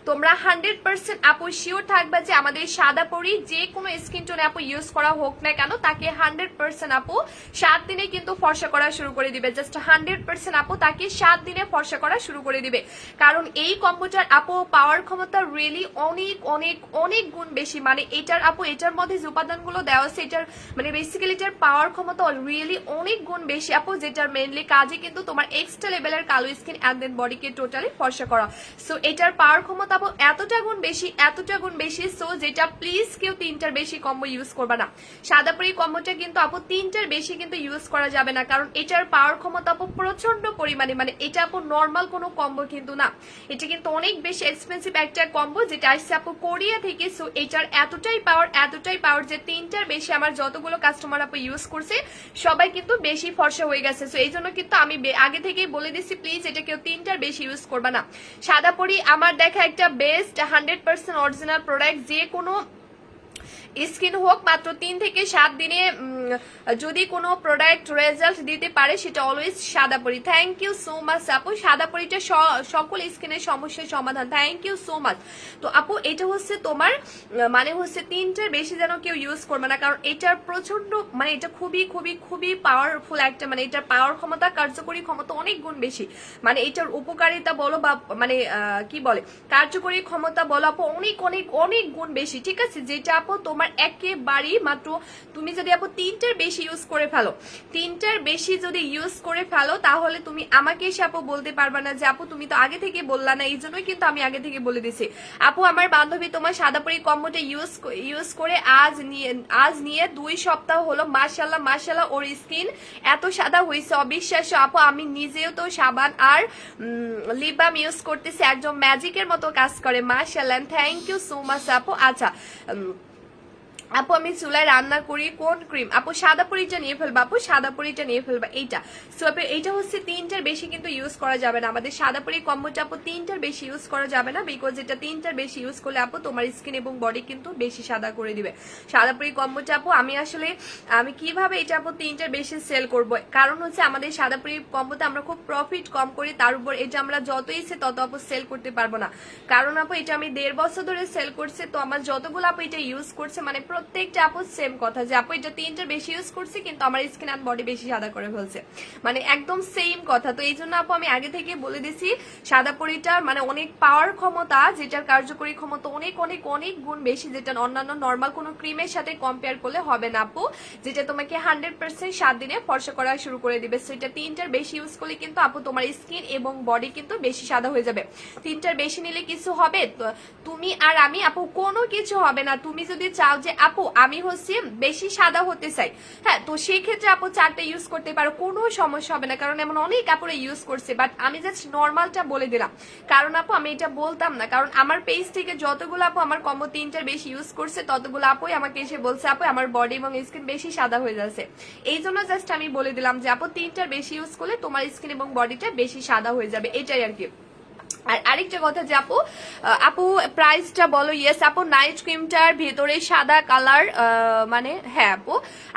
তোমরা 100% আপু শিওর থাকবা যে আমাদের সাদাপুরি যে কোনো স্কিন টোনে আপু ইউজ করা হোক না কেন তাকে 100% আপু 7 দিনে কিন্তু ফর্সা করা শুরু করে দিবে। জাস্ট 100% আপু তাকে 7 দিনে ফর্সা করা শুরু করে দিবে, কারণ এই কম্বোটার আপু পাওয়ার ক্ষমতা রিয়েলি অনেক অনেক অনেক গুণ বেশি। মানে এটার আপু এটার মধ্যে যে উপাদানগুলো দেওয়া আছে এটার মানে বেসিক্যালি এটার পাওয়ার ক্ষমতা রিয়েলি অনেক গুণ বেশি আপু, যেটার মেইনলি কাজে কিন্তু তোমার এক্সট্রা লেভেলের কালো স্কিন এন্ড দেন বডিকে টোটালি ফর্সা করা। সো এটার পাওয়ার ক্ষমতা আপু এতটা গুণ বেশি, এতটা গুণ বেশি, সো যেটা প্লিজ কেউ 3টার বেশি কম্বো ইউজ করবে না। সাদাপুরি কম্বোটা কিন্তু আপু 3টার বেশি কিন্তু ইউজ করা যাবে না, কারণ এটার পাওয়ার ক্ষমতা আপু প্রচন্ড পরিমাণে, মানে এটা আপু নর্মাল কোনো কম্বো কিন্তু না, এটা কিন্তু অনেক বেশি এক্সপেন্সিভ একটা কম্বো যেটা আসছে আপু কোরিয়া থেকে। সো এটার এতটাই পাওয়ার যে 3টার বেশি আমার যতগুলো কাস্টমার আপু ইউজ করছে সবাই কিন্তু বেশি ফর্সা হয়ে গেছে। সো এই জন্য কিন্তু আমি আগে থেকেই বলে দিচ্ছি প্লিজ এটা কেউ 3টার বেশি ইউজ করবে না। সাদাপুরি আমার দেখা একটা বেস্ট 100% অরিজিনাল প্রোডাক্ট, যে কোনো স্কিন হোক মাত্র 3 থেকে 7 দিনে যদি কোনো প্রোডাক্ট রেজাল্ট দিতে পারে সেটা always Sadapuri. Thank you so much আপু, সাদাপুরিটা সকল স্কিনের সমস্যার সমাধান। Thank you so much. তো আপু এটা হচ্ছে তোমার মানে হচ্ছে 3টার বেশি যেন কেউ ইউজ করবে না, কারণ এটার প্রচন্ড মানে এটা খুবই খুবই খুবই পাওয়ারফুল একটা, মানে এটার পাওয়ার ক্ষমতা কার্যকরী ক্ষমতা অনেক গুণ বেশি। মানে এটার উপকারিতা বলো বা মানে কি বলে কার্যকরী ক্ষমতা বলো আপু অনেক অনেক অনেক গুণ বেশি, ঠিক আছে? যেটা আপু তোমার একেবারেই মাত্র তুমি যদি আপু 3টার বেশি ইউজ করে ফেলো, 3টার বেশি যদি ইউজ করে ফেলো তাহলে তুমি আমাকে এসে আপু বলতে পারবা না যে আপু তুমি তো আগে থেকে বললা না। এই জন্যই কিন্তু আমি আগে থেকে বলে দিছি আপু, আমার বান্ধবী তোমার সাদাপুরি কম্বোটা ইউজ করে আজ নিয়ে 2 সপ্তাহ হলো, মাশাআল্লাহ মাশাআল্লাহ ওর স্কিন এত সাদা হয়েছে অবিশ্বাস্য আপু। আমি নিজেও তো সাবান আর লিপ বাম ইউজ করতেছি, একদম ম্যাজিকের মতো কাজ করে মাশাআল্লাহ। থ্যাংক ইউ সো মাচ আপু। আচ্ছা আপু আমি চুলায় রান্না করি কোন ক্রিম? আপু সাদা পরিটা নিয়ে ফেলবা, আপু সাদা পরিটা নিয়ে ফেলবা। এইটা সো আপু এইটা হচ্ছে 3টার বেশি কিন্তু ইউজ করা যাবে না, আমাদের সাদা পরি কম্বোটা আপু 3টার বেশি ইউজ করা যাবে না, বিকজ এটা 3টার বেশি ইউজ করলে আপু তোমার স্কিন এবং বডি কিন্তু বেশি সাদা করে দিবে। সাদা পরি কম্বোটা আপু আমি কিভাবে এটা আপু 3টার বেশি সেল করব, কারণ হচ্ছে আমাদের সাদা পরি কম্বোতে আমরা খুব প্রফিট কম করি, তার উপর এটা আমরা যত ইচ্ছে তত আপু সেল করতে পারবো না, কারণ আপু এটা আমি 1.5 বছর ধরে সেল করছি। তো আমার যতগুলো আপু এটা ইউজ করছে মানে প্রত্যেকটা আপু সেম কথা যে আপু এটা 3টার বেশি ইউজ করছে কিন্তু আমার স্কিন আর বডি বেশি সাদা করে ফেলছে, মানে একদম সেম কথা। তো এই জন্য আপু আমি আগে থেকে বলে দিছি সাদা পরিটার মানে অনেক পাওয়ার ক্ষমতা, যেটার কার্যকরী ক্ষমতা অনেক অনেক অনেক গুণ বেশি, যেটা অন্যান্য নর্মাল কোনো ক্রিমের সাথে কম্পেয়ার করলে হবে না আপু, যেটা তোমাকে 100% 7 দিনে ফর্সা করা শুরু করে দিবে। সো এটা 3টার বেশি ইউজ করলে কিন্তু আপু তোমার স্কিন এবং বডি কিন্তু বেশি সাদা হয়ে যাবে। 3টার বেশি নিলে কিছু হবে? তুমি আর আমি আপু কোনো কিছু হবে না। তুমি যদি চাও যে আপু আমি হচ্ছে বেশি সাদা হতে চাই, হ্যাঁ, তো সেই ক্ষেত্রে আপু 4টা ইউজ করতে পারো, কোনো সমস্যা হবে না, কারণ এমন অনেক আপুরে ইউজ করছে। বাট আমি জাস্ট নর্মালটা বলে দিলাম, কারণ আপু আমি এটা বলতাম না, কারণ আমার পেজ থেকে যতগুলো আপু আমার কম্বো 3টার বেশি ইউজ করছে ততগুলো আপুই আমাকে এসে বলছে আপু আমার বডি এবং স্কিন বেশি সাদা হয়ে যাচ্ছে। এই জন্য জাস্ট আমি বলে দিলাম যে আপু 3টার বেশি ইউজ করলে তোমার স্কিন এবং বডিটা বেশি সাদা হয়ে যাবে, এটাই আর কি। আর আরেকটা কথা যে আপু প্রাইসটা বলো। ইয়েস আপু, নাইট ক্রিমটার ভেতরে সাদা কালার, মানে হ্যাঁ আপু।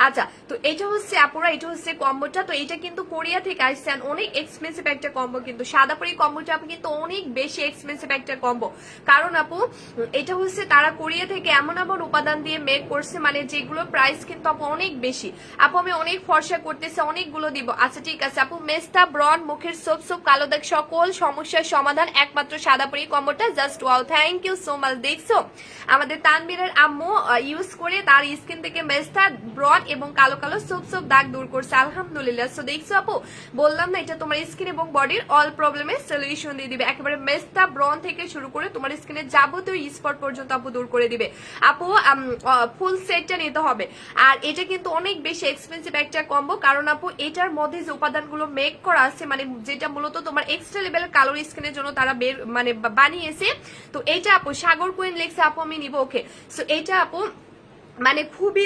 আচ্ছা, তো এটা হচ্ছে আপুরা, এটা হচ্ছে কম্বোটা। তো এটা কিন্তু কোরিয়া থেকে আসছে, অনেক এক্সপেন্সিভ একটা কম্বো, কিন্তু সাদা পরি কম্বোটা আপু কিন্তু অনেক বেশি এক্সপেন্সিভ একটা কম্বো, কারণ আপু এটা হচ্ছে তারা কোরিয়া থেকে এমন এমন উপাদান দিয়ে মেক করছে মানে যেগুলো প্রাইস কিন্তু আপু অনেক বেশি। আপু আমি অনেক ফর্সা করতেছে, অনেকগুলো দিব। আচ্ছা ঠিক আছে আপু, মেস্তা ব্রন, মুখের সোপ সোপ, কালো দাগ, সকল সমস্যার সমাধান একমাত্র সাদা পরি কম্বোটা। Just wow, thank you so much. দেখছো আমাদের তানবীরের আম্মু ইউজ করে তার স্কিন থেকে মেস্তা ব্রন এবং কালো কালো সোপ সোপ দাগ দূর করছে, আলহামদুলিল্লাহ। সো দেখছো আপু, বললাম না এটা তোমার স্কিন এবং বডির অল প্রবলেমের সলিউশন দিয়ে দিবে, একেবারে মেস্তা ব্রন থেকে শুরু করে তোমার স্কিনের যাবতীয় স্পট পর্যন্ত আপু দূর করে দিবে। আপু ফুল সেটটা নিতে হবে, আর এটা কিন্তু অনেক বেশি এক্সপেন্সিভ একটা কম্বো, কারণ আপু এটার মধ্যে যে উপাদানগুলো মেক করা আছে মানে যেটা মূলত তোমার এক্সট্রা লেভেলের কালো স্কিনের জন্য তারা মানে বানিয়েছে। তো এইটা আপু সাগর কুইন লেখছে আপু আমি নিব, ওকে। সো এইটা আপু মানে খুবই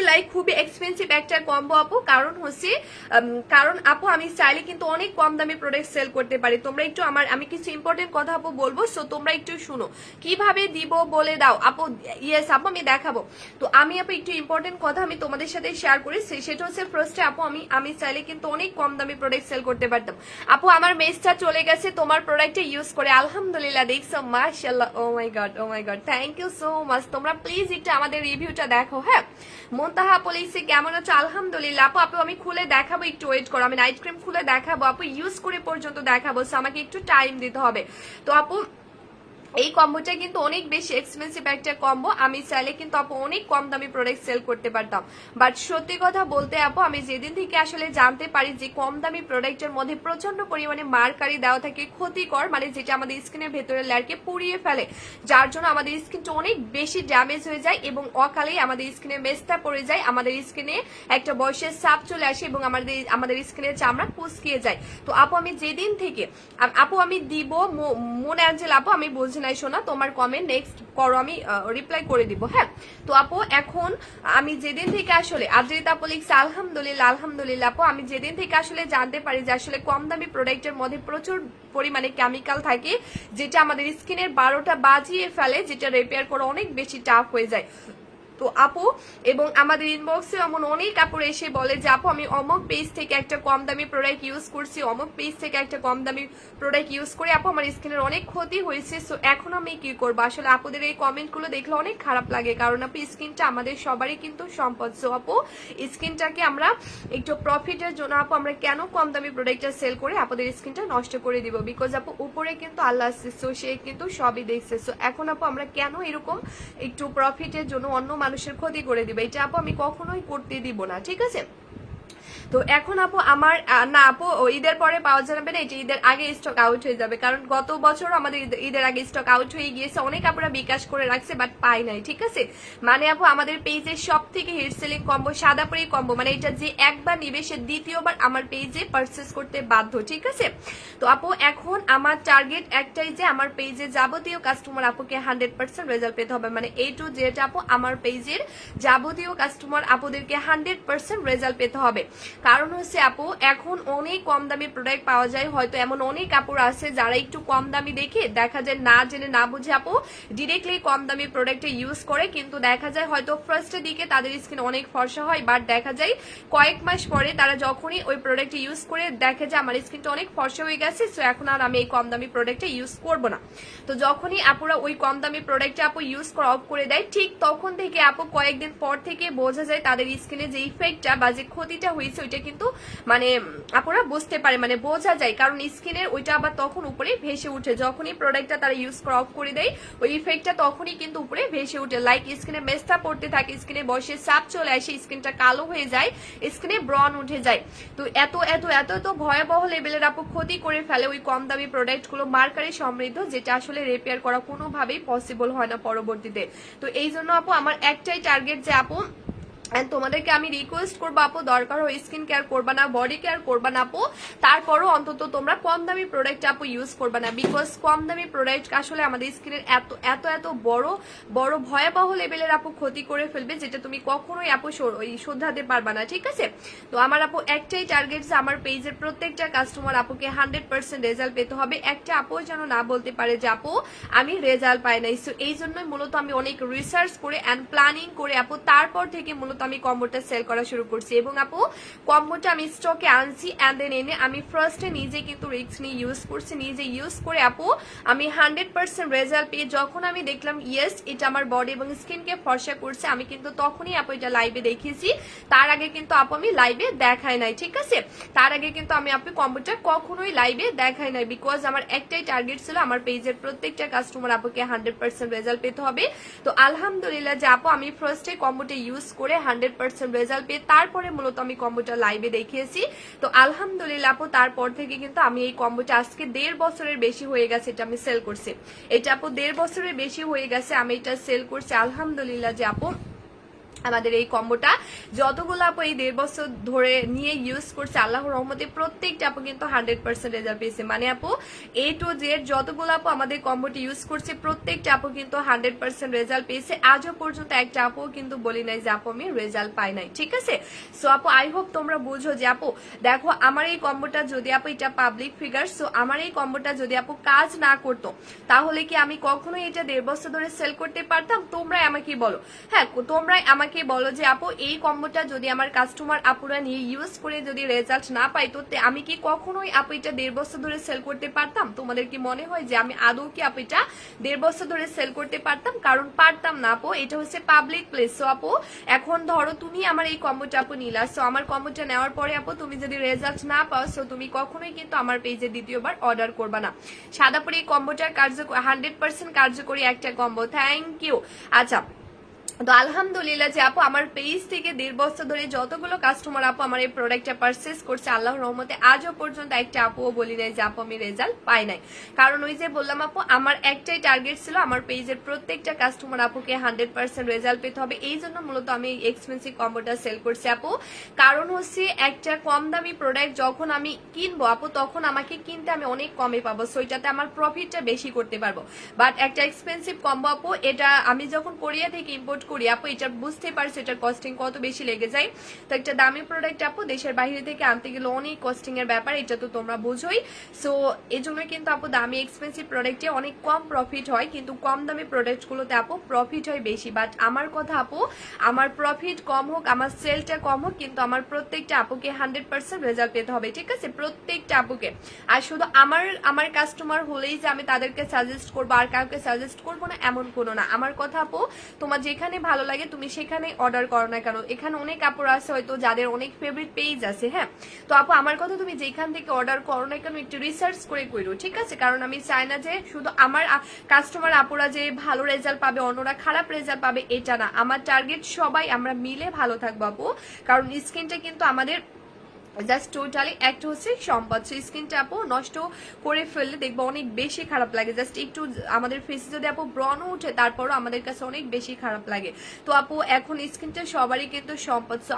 এক্সপেন্সিভ একটা কম্বো আপু, কারণ আপু আমি চাইলে কিন্তু অনেক কম দামি প্রোডাক্ট সেল করতে পারি। তোমরা একটু আমি কিছু ইম্পর্টেন্ট কথা আপু বলবো, সো তোমরা একটু শুনো কিভাবে দিব বলে দাও আপু। ইয়েস আপু আমি দেখাবো। তো আমি আপু একটু ইম্পর্টেন্ট কথা আমি তোমাদের সাথে শেয়ার করি, সেটা হচ্ছে ফার্স্টে আপু আমি চাইলে কিন্তু অনেক কম দামি প্রোডাক্ট সেল করতে পারতাম। আপু আমার মেসটা চলে গেছে তোমার প্রোডাক্টটা ইউজ করে, আলহামদুলিল্লাহ। দেখছো মাশাআল্লাহ, oh my god, thank you so much. তোমরা প্লিজ একটু আমাদের রিভিউটা দেখো, হ্যাঁ। মোন্তাহা পলিসি কেমন আছো? আলহামদুলিল্লাহ আপু আমি খুলে দেখাবো, একটু ওয়েট করো, আমি নাইট ক্রিম খুলে দেখাবো আপু, ইউজ করে পর্যন্ত দেখাবো, সো আমাকে একটু টাইম দিতে হবে। তো আপু এই কম্বোটা কিন্তু অনেক বেশি এক্সপেন্সিভ একটা কম্বো, আমি চাইলে কিন্তু আপু অনেক কম দামি প্রোডাক্ট সেল করতে পারতাম, বাট সত্যি কথা বলতে আপু আমি যেদিন থেকে আসলে জানতে পারি যে কম দামি প্রোডাক্টের মধ্যে প্রচন্ড পরিমাণে মার্কারি দেওয়া থাকে, ক্ষতিকর, মানে যেটা আমাদের স্কিনের ভেতরে লেয়ারকে পুড়িয়ে ফেলে, যার জন্য আমাদের স্কিনটা অনেক বেশি ড্যামেজ হয়ে যায় এবং অকালেই আমাদের স্কিনে মেস্তা পড়ে যায়, আমাদের স্কিনে একটা বয়সের ছাপ চলে আসে এবং আমাদের স্কিনের চামড়া কুচকিয়ে যায়। তো আপু আমি যেদিন থেকে আপু আমি দিব মন অ্যাঞ্জেল আপু, আমি বলছি নাই শোনা, তোমার কমেন্ট নেক্সট করো, আমি রিপ্লাই করে দিব, হ্যাঁ। তো আপু এখন আমি যেদিন থেকে আসলে আদ্রিতা আপু লিখছে আলহামদুলিল্লাহ আপু, আমি যেদিন থেকে আসলে জানতে পারি যে আসলে কম দামি প্রোডাক্টের মধ্যে প্রচুর পরিমাণে কেমিক্যাল থাকে, যেটা আমাদের স্কিনের 12টা বাজিয়ে ফেলে, যেটা রিপেয়ার করা অনেক বেশি টাফ হয়ে যায়। তো আপু এবং আমাদের ইনবক্সে এমন অনেক আপুর এসে বলে যে আপু আমি অমুক পেজ থেকে একটা কম দামি প্রোডাক্ট ইউজ করছি, অমুক পেজ থেকে একটা কম দামি প্রোডাক্ট ইউজ করে আপু আমার স্কিনের অনেক ক্ষতি হয়েছে। সো এখন আমি কি করবো? আসলে আপুদের এই কমেন্টগুলো দেখলে অনেক খারাপ লাগে, কারণ আপু স্কিনটা আমাদের সবারই কিন্তু সম্পদ। সো আপু স্কিনটাকে আমরা একটু প্রফিটের জন্য আপু আমরা কেন কম দামি প্রোডাক্টটা সেল করে আপুদের স্কিনটা নষ্ট করে দিব? বিকজ আপু উপরে কিন্তু আল্লাহ আছে, সো সে কিন্তু সবই দেখছে। সো এখন আপু আমরা কেন এরকম একটু প্রফিটের জন্য অন্য মানুষের ক্ষতি করে দিবে? এটা আপু আমি কখনোই করতে দিব না, ঠিক আছে। তো এখন আপু আমার না আপু ঈদের পরে পাওয়া যাবে না, এটা ঈদের আগে স্টক আউট হয়ে যাবে, কারণ গত বছর আমাদের ঈদের আগে স্টক আউট হয়ে গিয়েছে, অনেক আপুরা বিকাশ করে রাখছে বাট পাই নাই, ঠিক আছে। মানে আপু আমাদের পেজের সব থেকে হিট সেলিং কম্বো সাদাপুরি কম্বো, মানে এটা যে একবার নিবে সে দ্বিতীয়বার আমার পেজে পারচেস করতে বাধ্য, ঠিক আছে। তো আপু এখন আমার টার্গেট একটাই যে আমার পেজে যাবতীয় কাস্টমার আপুকে 100% রেজাল্ট পেতে হবে, মানে A to Z আপু আমার পেজের যাবতীয় কাস্টমার আপুদেরকে 100% রেজাল্ট পেতে হবে। কারণ হচ্ছে আপু এখন অনেক কম দামি প্রোডাক্ট পাওয়া যায়, হয়তো এমন অনেক কাপড় আছে যারা একটু কম দামি দেখে দেখা যায় না জেনে না বুঝে আপু ডিরেক্টলি কম দামি প্রোডাক্টে ইউজ করে, কিন্তু দেখা যায় হয়তো ফার্স্টের দিকে তাদের স্কিন অনেক ফর্সা হয়, বাট দেখা যায় কয়েক মাস পরে তারা যখনই ওই প্রোডাক্ট ইউজ করে দেখে যে আমার স্কিনটা অনেক ফর্সা হয়ে গেছে, সো এখন আর আমি এই কম দামি প্রোডাক্টটা ইউজ করবো না। তো যখনই আপুরা ওই কম দামি প্রোডাক্টটা আপু ইউজ করা অফ করে দেয়, ঠিক তখন থেকে আপু কয়েকদিন পর থেকে বোঝা যায় তাদের স্কিনে যে ইফেক্টটা বা যে ক্ষতিটা হয়েছে ওইটা কিন্তু মানে আপুরা বুঝতে পারে, মানে বোঝা যায়, কারণ স্কিনের ওইটা আবার তখন উপরে ভেসে উঠে, যখনই প্রোডাক্টটা তারা ইউজ করা অফ করে দেয় ওই ইফেক্টটা তখনই কিন্তু উপরে ভেসে উঠে, লাইক স্কিনে মেস্তা পড়তে থাকে, স্কিনে বসে চাপ চলে আসে, স্কিনটা কালো হয়ে যায়, স্কিনে ব্রন উঠে যায়। তো এত এত এত এত ভয়াবহ লেভেলের আপু ক্ষতি করে ফেলে ওই কম দামি প্রোডাক্ট গুলো মার্কারি সমৃদ্ধ, যেটা আসলে রিপেয়ার করা কোনোভাবেই পসিবল হয় না পরবর্তীতে। তো এই জন্য আপু আমার একটাই টার্গেট যে আপু তোমাদেরকে আমি রিকোয়েস্ট করবো আপু দরকার হয় স্কিন কেয়ার করবা না, বডি কেয়ার করবা না আপু, তারপরও অন্তত তোমরা কম দামি প্রোডাক্ট আপু ইউজ করবা না, বিকজ কম দামি প্রোডাক্ট আসলে আমাদের স্কিনের এত এত এত বড় বড় ভয়াবহ লেভেলের আপু ক্ষতি করে ফেলবে, যেটা তুমি কখনোই আপু শোধাতে পারবা না, ঠিক আছে। তো আমার আপু একটাই টার্গেট যে আমার পেজের প্রত্যেকটা কাস্টমার আপুকে 100% রেজাল্ট পেতে হবে, একটা আপু যেন না বলতে পারে যে আপু আমি রেজাল্ট পাই নাই। সো এই জন্যই মূলত আমি অনেক রিসার্চ করে অ্যান্ড প্ল্যানিং করে আপু তারপর থেকে মূলত আমি কম্বোটা সেল করা শুরু করছি, এবং আপু কম্বোটা আমি স্টকে আনছি অ্যান্ড দেন এনে আমি ফার্স্টে নিজে কিন্তু রিস্ক নিয়ে ইউজ করছি, নিজে ইউজ করে আপু আমি 100% রেজাল্ট পেয়ে যখন আমি দেখলাম ইয়েস এটা আমার বডি এবং স্কিনকে ফর্সা করছে, আমি কিন্তু তখনই আপু এটা লাইভে দেখিয়েছি, তার আগে কিন্তু আপু আমি লাইভে দেখাই নাই, ঠিক আছে। তার আগে কিন্তু আমি আপু কম্বোটা কখনোই লাইভে দেখাই নাই, বিকজ আমার একটাই টার্গেট ছিল আমার পেজের প্রত্যেকটা কাস্টমার আপুকে 100% রেজাল্ট পেতে হবে। তো আলহামদুলিল্লাহ যে আপু আমি ফার্স্টে কম্বোটা ইউজ করে 100% রেজাল্ট পেয়ে তারপরে মূলত আমি কম্বোটা লাইভে দেখিয়েছি। তো আলহামদুলিল্লাহ আপু তারপর থেকে কিন্তু আমি এই কম্বোটা আজকে 1.5 বছরের বেশি হয়ে গেছে এটা আমি সেল করছি, এটা আপু 1.5 বছরের বেশি হয়ে গেছে আমি এটা সেল করছি। আলহামদুলিল্লাহ যে আপু আমাদের এই কম্বোটা যতগুলো আপু এই 1.5 বছর ধরে নিয়ে ইউজ করছে আল্লাহর রহমতে প্রত্যেকটা আপু কিন্তু 100% রেজাল্ট পেয়েছে, মানে আপু A to Z যতগুলো আপু আমাদের কম্বোটি ইউজ করছে প্রত্যেকটা আপু কিন্তু 100% রেজাল্ট পেয়েছে, আজও পর্যন্ত একটা আপু কিন্তু বলি নাই যে আপু আমি রেজাল্ট পাই নাই, ঠিক আছে। সো আপু আই হোপ তোমরা বুঝো যে আপু দেখো আমার এই কম্বোটা যদি আপু এটা পাবলিক ফিগার, সো আমার এই কম্বোটা যদি আপু কাজ না করতো তাহলে কি আমি কখনোই এটা 1.5 বছর ধরে সেল করতে পারতাম? তোমরাই আমাকে বলো, হ্যাঁ তোমরাই আমাকে বলো যে আপু এই কম্বোটা যদি আমার কাস্টমার আপুরা নিয়ে ইউজ করে যদি রেজাল্ট না পাই তো আমি কি কখনোই আপু এটা 1.5 বছর ধরে সেল করতে পারতাম? তোমাদের কি মনে হয় যে আমি আদৌ কি আপু এটা 1.5 বছর ধরে সেল করতে পারতাম? কারণ পারতাম না আপু, এটা হচ্ছে পাবলিক প্লেস। সো আপু এখন ধরো তুমি আমার এই কম্বোটা আপু নিলা, সো আমার কম্বোটা নেওয়ার পরে আপু তুমি যদি রেজাল্ট না পাও সো তুমি কখনোই কিন্তু আমার পেজে দ্বিতীয়বার অর্ডার করবা না। সাদাপুরি কম্বোটার 100% কার্যকরী একটা কম্বো। Thank you. আচ্ছা তো আলহামদুলিল্লাহ যে আপু আমার পেজ থেকে 1.5 বছর ধরে যতগুলো কাস্টমার আপু আমার এই প্রোডাক্টটা পারচেস করছে আল্লাহর রহমতে আজও পর্যন্ত একটা আপুও বলি নাই যে আপু আমি রেজাল্ট পাই নাই, কারণ ওই যে বললাম আপু আমার একটাই টার্গেট ছিল আমার পেজের প্রত্যেকটা কাস্টমার আপুকে 100% রেজাল্ট পেতে হবে, এই জন্য মূলত আমি এক্সপেন্সিভ কম্বোটা সেল করছি আপু। কারণ হচ্ছে একটা কম দামি প্রোডাক্ট যখন আমি কিনবো আপু তখন আমাকে কিনতে আমি অনেক কমে পাবো, সো এটাতে আমার প্রফিটটা বেশি করতে পারবো, বাট একটা এক্সপেন্সিভ কম্বো আপু এটা আমি যখন কোরিয়া থেকে ইম্পোর্ট করি আপু এটা বুঝতে পারছি এটার কস্টিং কত বেশি লেগে যায়। তো একটা দামি প্রোডাক্ট আপু দেশের বাইরে থেকে আনতে গেলে অনেক কস্টিং এর ব্যাপার, এটা তো তোমরা বুঝোই। সো এই জন্য কিন্তু আপু দামি এক্সপেন্সিভ প্রোডাক্টে অনেক কম প্রফিট হয়, কিন্তু কম দামি প্রোডাক্ট গুলোতে আপু প্রফিট হয় বেশি। বাট আমার কথা আপু আমার প্রফিট কম হোক আমার সেলটা কম হোক কিন্তু আমার প্রত্যেকটা আপুকে 100% রেজাল্ট পেতে হবে, ঠিক আছে, প্রত্যেকটা আপুকে। আর শুধু আমার কাস্টমার হলেই যে আমি তাদেরকে সাজেস্ট করবো আর কাউকে সাজেস্ট করবো না এমন কোনো না। আমার কথা আপু তোমার যেখানে ভালো লাগে তুমি সেখানে অর্ডার করো না কেন, এখানে অনেক আপুরা আছে হয়তো যাদের অনেক ফেভারিট পেজ আছে, হ্যাঁ তো আপু আমার কথা তুমি যেখান থেকে অর্ডার করো না কেন একটু রিসার্চ করে করো, ঠিক আছে, কারণ আমি চাই না যে শুধু আমার কাস্টমার আপুরা যে ভালো রেজাল্ট পাবে অন্যরা খারাপ রেজাল্ট পাবে এটা না, আমার টার্গেট সবাই আমরা মিলে ভালো থাকবো আপু, কারণ স্কিনটা কিন্তু আমাদের জাস্ট টোটালি একটা হচ্ছে সম্পদ। স্কিনটা আপু নষ্ট করে ফেললে দেখবো অনেক বেশি খারাপ লাগে। জাস্ট একটু আমাদের ফেসে যদি আপু ব্রণ উঠে তারপরও আমাদের কাছে অনেক বেশি খারাপ লাগে। তো আপু এখন স্কিনটা সবারই কিন্তু সম্পদ। সো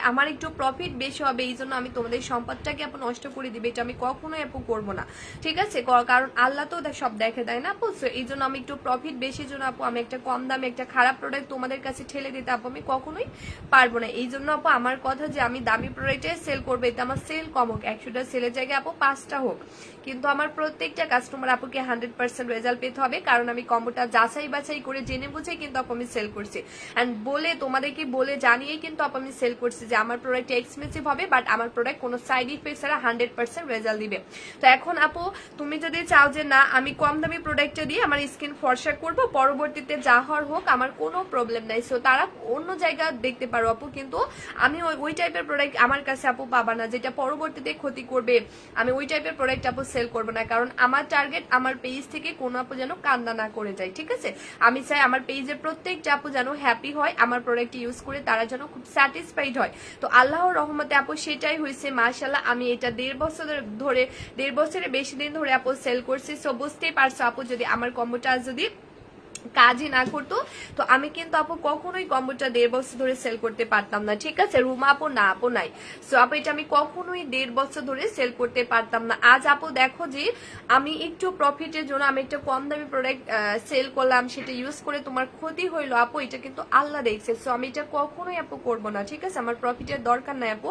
আমার একটু প্রফিট বেশি হবে, এই জন্য আমি তোমাদের সম্পদটাকে আপু নষ্ট করে দিবে, এটা আমি কখনোই আপু করবো না, ঠিক আছে? কারণ আল্লাহ তো সব দেখে দেয় না আপু। সো এই জন্য আমি একটু প্রফিট বেশি জন্য আপু আমি একটা কম দামে একটা খারাপ প্রোডাক্ট তোমাদের কাছে ঠেলে দিতে আপু আমি কখনোই পারবো না। এই জন্য আপু আমার কথা যে আমি দামি প্রোডাক্টে সেল করবো, এটা আমার সেল কম হোক, 100টা সেলের জায়গায় আপু 5টা হোক, কিন্তু আমার প্রত্যেকটা কাস্টমার আপুকে 100% রেজাল্ট পেতে হবে। কারণ আমি কম্বোটা যাচাই বাছাই করে জেনে বুঝে কিন্তু আপু আমি সেল করছি, অ্যান্ড বলে তোমাদেরকে বলে জানিয়ে কিন্তু আপু আমি সেল করছি যে আমার প্রোডাক্ট এক্সপেন্সিভ হবে বাট আমার প্রোডাক্ট কোনো সাইড ইফেক্ট ছাড়া 100% রেজাল্ট দিবে। তো এখন আপু তুমি যদি চাও যে না আমি কম দামি প্রোডাক্টটা দিয়ে আমার স্কিন ফর্সা করবো, পরবর্তীতে যা হওয়ার হোক আমার কোনো প্রবলেম নাই, সো তারা অন্য জায়গা দেখতে পারো আপু, কিন্তু আমি ওই টাইপের প্রোডাক্ট আমার কাছে আপু পাবা না যেটা পরবর্তীতে ক্ষতি করবে। আমি ওই টাইপের প্রোডাক্ট আপু সেল করবো না, কারণ আমার টার্গেট আমার পেজ থেকে কোনো আপু যেন কান্না না করে যায়, ঠিক আছে? আমি চাই আমার পেজের প্রত্যেকটা আপু যেন হ্যাপি হয়, আমার প্রোডাক্ট ইউজ করে তারা যেন খুব স্যাটিসফাইড হয়। তো আল্লাহর রহমতে আপু সেটাই হয়েছে মাশাআল্লাহ। আমি এটা 1.5 বছরের বেশি দিন ধরে আপু সেল করছি। সো বুঝতেই পারছো আপু যদি আমার কম্বোটা যদি কাজই না করতো তো আমি কিন্তু আপু কখনোই কম্বোটা 1.5 বছর ধরে সেল করতে পারতাম না, ঠিক আছে? রুমা আপু না আপু নাই, সো আপু এটা আমি কখনোই 1.5 বছর ধরে সেল করতে পারতাম না। আজ আপু দেখো যে আমি একটু প্রফিটের জন্য আমি একটা কম দামি প্রোডাক্ট সেল করলাম, সেটা ইউজ করে তোমার ক্ষতি হইলো আপু, এটা কিন্তু আল্লাহ দেখছে। সো আমি এটা কখনোই আপু করবো না, ঠিক আছে? আমার প্রফিটের দরকার নাই আপু।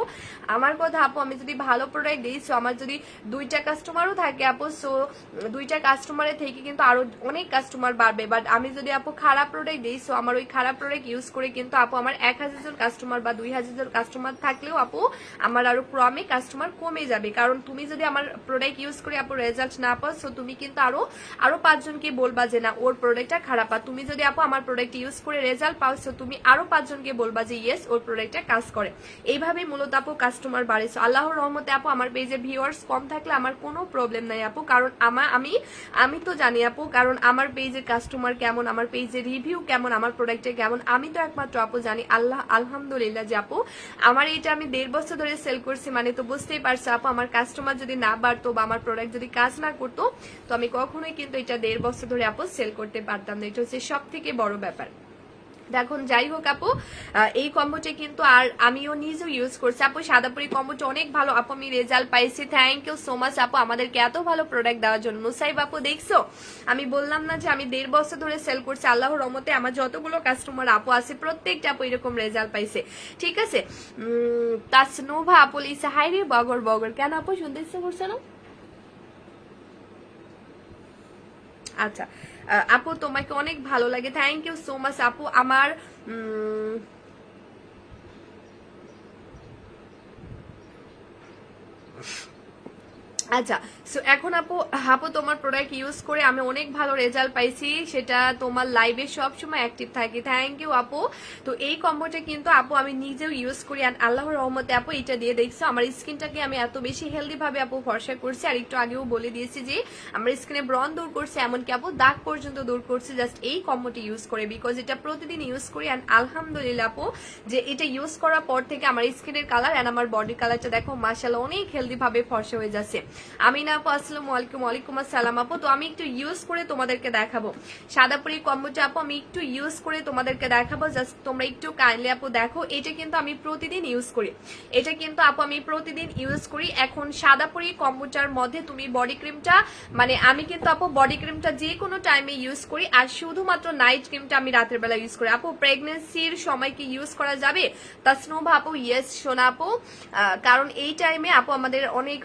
আমার কথা আপু আমি যদি ভালো প্রোডাক্ট দিই, সো আমার যদি 2টা কাস্টমারও থাকে আপু, সো 2টা কাস্টমারের থেকে কিন্তু আরো অনেক কাস্টমার বাড়বে। বাট আমি যদি আপু খারাপ প্রোডাক্ট দিই, সো আমার ওই খারাপ প্রোডাক্ট ইউজ করে কিন্তু আপু আমার 1000 জন কাস্টমার বা 2000 জন কাস্টমার থাকলেও আপু আমার আরো ক্রমে কাস্টমার কমে যাবে। কারণ তুমি যদি আমার প্রোডাক্ট ইউজ করে আপু রেজাল্ট না পাও, সো তুমি কিন্তু আরো 5 জনকে বলবা যে না ওর প্রোডাক্টটা খারাপ। আর তুমি যদি আপু আমার প্রোডাক্ট ইউজ করে রেজাল্ট পাও, সো তুমি আরো 5 জনকে বলবা যে ইয়েস ওর প্রোডাক্টটা কাজ করে। এইভাবেই মূলত আপু কাস্টমার বাড়ে। সো আল্লাহর রহমতে আপু আমার পেজে ভিউয়ার্স কম থাকলে আমার কোনো প্রবলেম নাই আপু, কারণ আমি তো জানি আপু, কারণ আমার পেজের কাস্টমার কেমন, আমার পেজের রিভিউ কেমন, আমার প্রোডাক্টে কেমন, আমি তো একমাত্র আপু জানি। আলহামদুলিল্লাহ যে আপু আমার এটা আমি 1.5 বছর ধরে সেল করছি, মানে তো বুঝতেই পারছো আপু আমার কাস্টমার যদি না বাড়তো বা আমার প্রোডাক্ট যদি কাজ না করতো তো আমি কখনোই কিন্তু এটা 1.5 বছর ধরে আপু সেল করতে পারতাম না। এটা হচ্ছে সব থেকে বড় ব্যাপার। দেখুন যাই হোক আপু এই কম্বোটা কিন্তু আর আমিও নিজেও ইউজ করছি আপু, সাদাপুরি কম্বোটা অনেক ভালো আপু, আমি রেজাল্ট পাইছি। থ্যাংক ইউ সো মাচ আপু আমাদেরকে এত ভালো প্রোডাক্ট দেওয়ার জন্য। মুসাইব আপু দেখছো আমি বললাম না যে আমি 1.5 বছর ধরে সেল করছি, আল্লাহর রহমতে আমার যতগুলো কাস্টমার আপু আছে প্রত্যেকটা আপু এরকম রেজাল্ট পাইছে, ঠিক আছে? তাসনুভা আপু লিসা হাই রে বগর কেন আপু শুনতে ইচ্ছে করছে না? আচ্ছা আপু তোমাকে অনেক ভালো লাগে, থ্যাংক ইউ সো মাচ আপু। আমার আচ্ছা সো এখন আপু তোমার প্রোডাক্ট ইউজ করে আমি অনেক ভালো রেজাল্ট পাইছি, সেটা তোমার লাইভে সবসময় অ্যাক্টিভ থাকি, থ্যাংক ইউ আপু। তো এই কম্বোটা কিন্তু আপু আমি নিজেও ইউজ করি, আর আল্লাহর রহমতে আপু এটা দিয়ে দেখছো আমার স্কিনটাকে আমি এত বেশি হেলদি ভাবে আপু ফর্সা করছি। আর একটু আগেও বলে দিয়েছি যে আমার স্কিনে ব্রণ দূর করছে, এমনকি আপু দাগ পর্যন্ত দূর করছে জাস্ট এই কম্বোটি ইউজ করে, বিকজ এটা প্রতিদিন ইউজ করি। অ্যান্ড আলহামদুলিল্লাহ আপু যে এটা ইউজ করার পর থেকে আমার স্কিনের কালার অ্যান্ড আমার বডির কালারটা দেখো মাশাআল্লাহ অনেক হেলদি ভাবে ফর্সা হয়ে যাচ্ছে। আমিনা আপু আসসালামু আলাইকুম। ওয়ালাইকুম আসসালাম আপু। তো আমি একটু ইউজ করে তোমাদেরকে দেখাবো সাদাপুরি কম্বোটা আপু, আমি একটু ইউজ করে তোমাদেরকে দেখাবো, জাস্ট তোমরা একটু কাইন্ডলি আপু দেখো। এটা কিন্তু আমি প্রতিদিন ইউজ করি, এটা কিন্তু আপু আমি প্রতিদিন ইউজ করি। এখন সাদাপুরি কম্বোটার মধ্যে তুমি বডি ক্রিমটা, মানে আমি কিন্তু আপু বডি ক্রিমটা যে কোনো টাইমে ইউজ করি, আর শুধুমাত্র নাইট ক্রিমটা আমি রাতের বেলা ইউজ করি। আপু প্রেগনেন্সির সময় কি ইউজ করা যাবে? তাসনুভা আপু ইয়েস সোনা আপু, কারণ এই টাইমে আপু আমাদের অনেক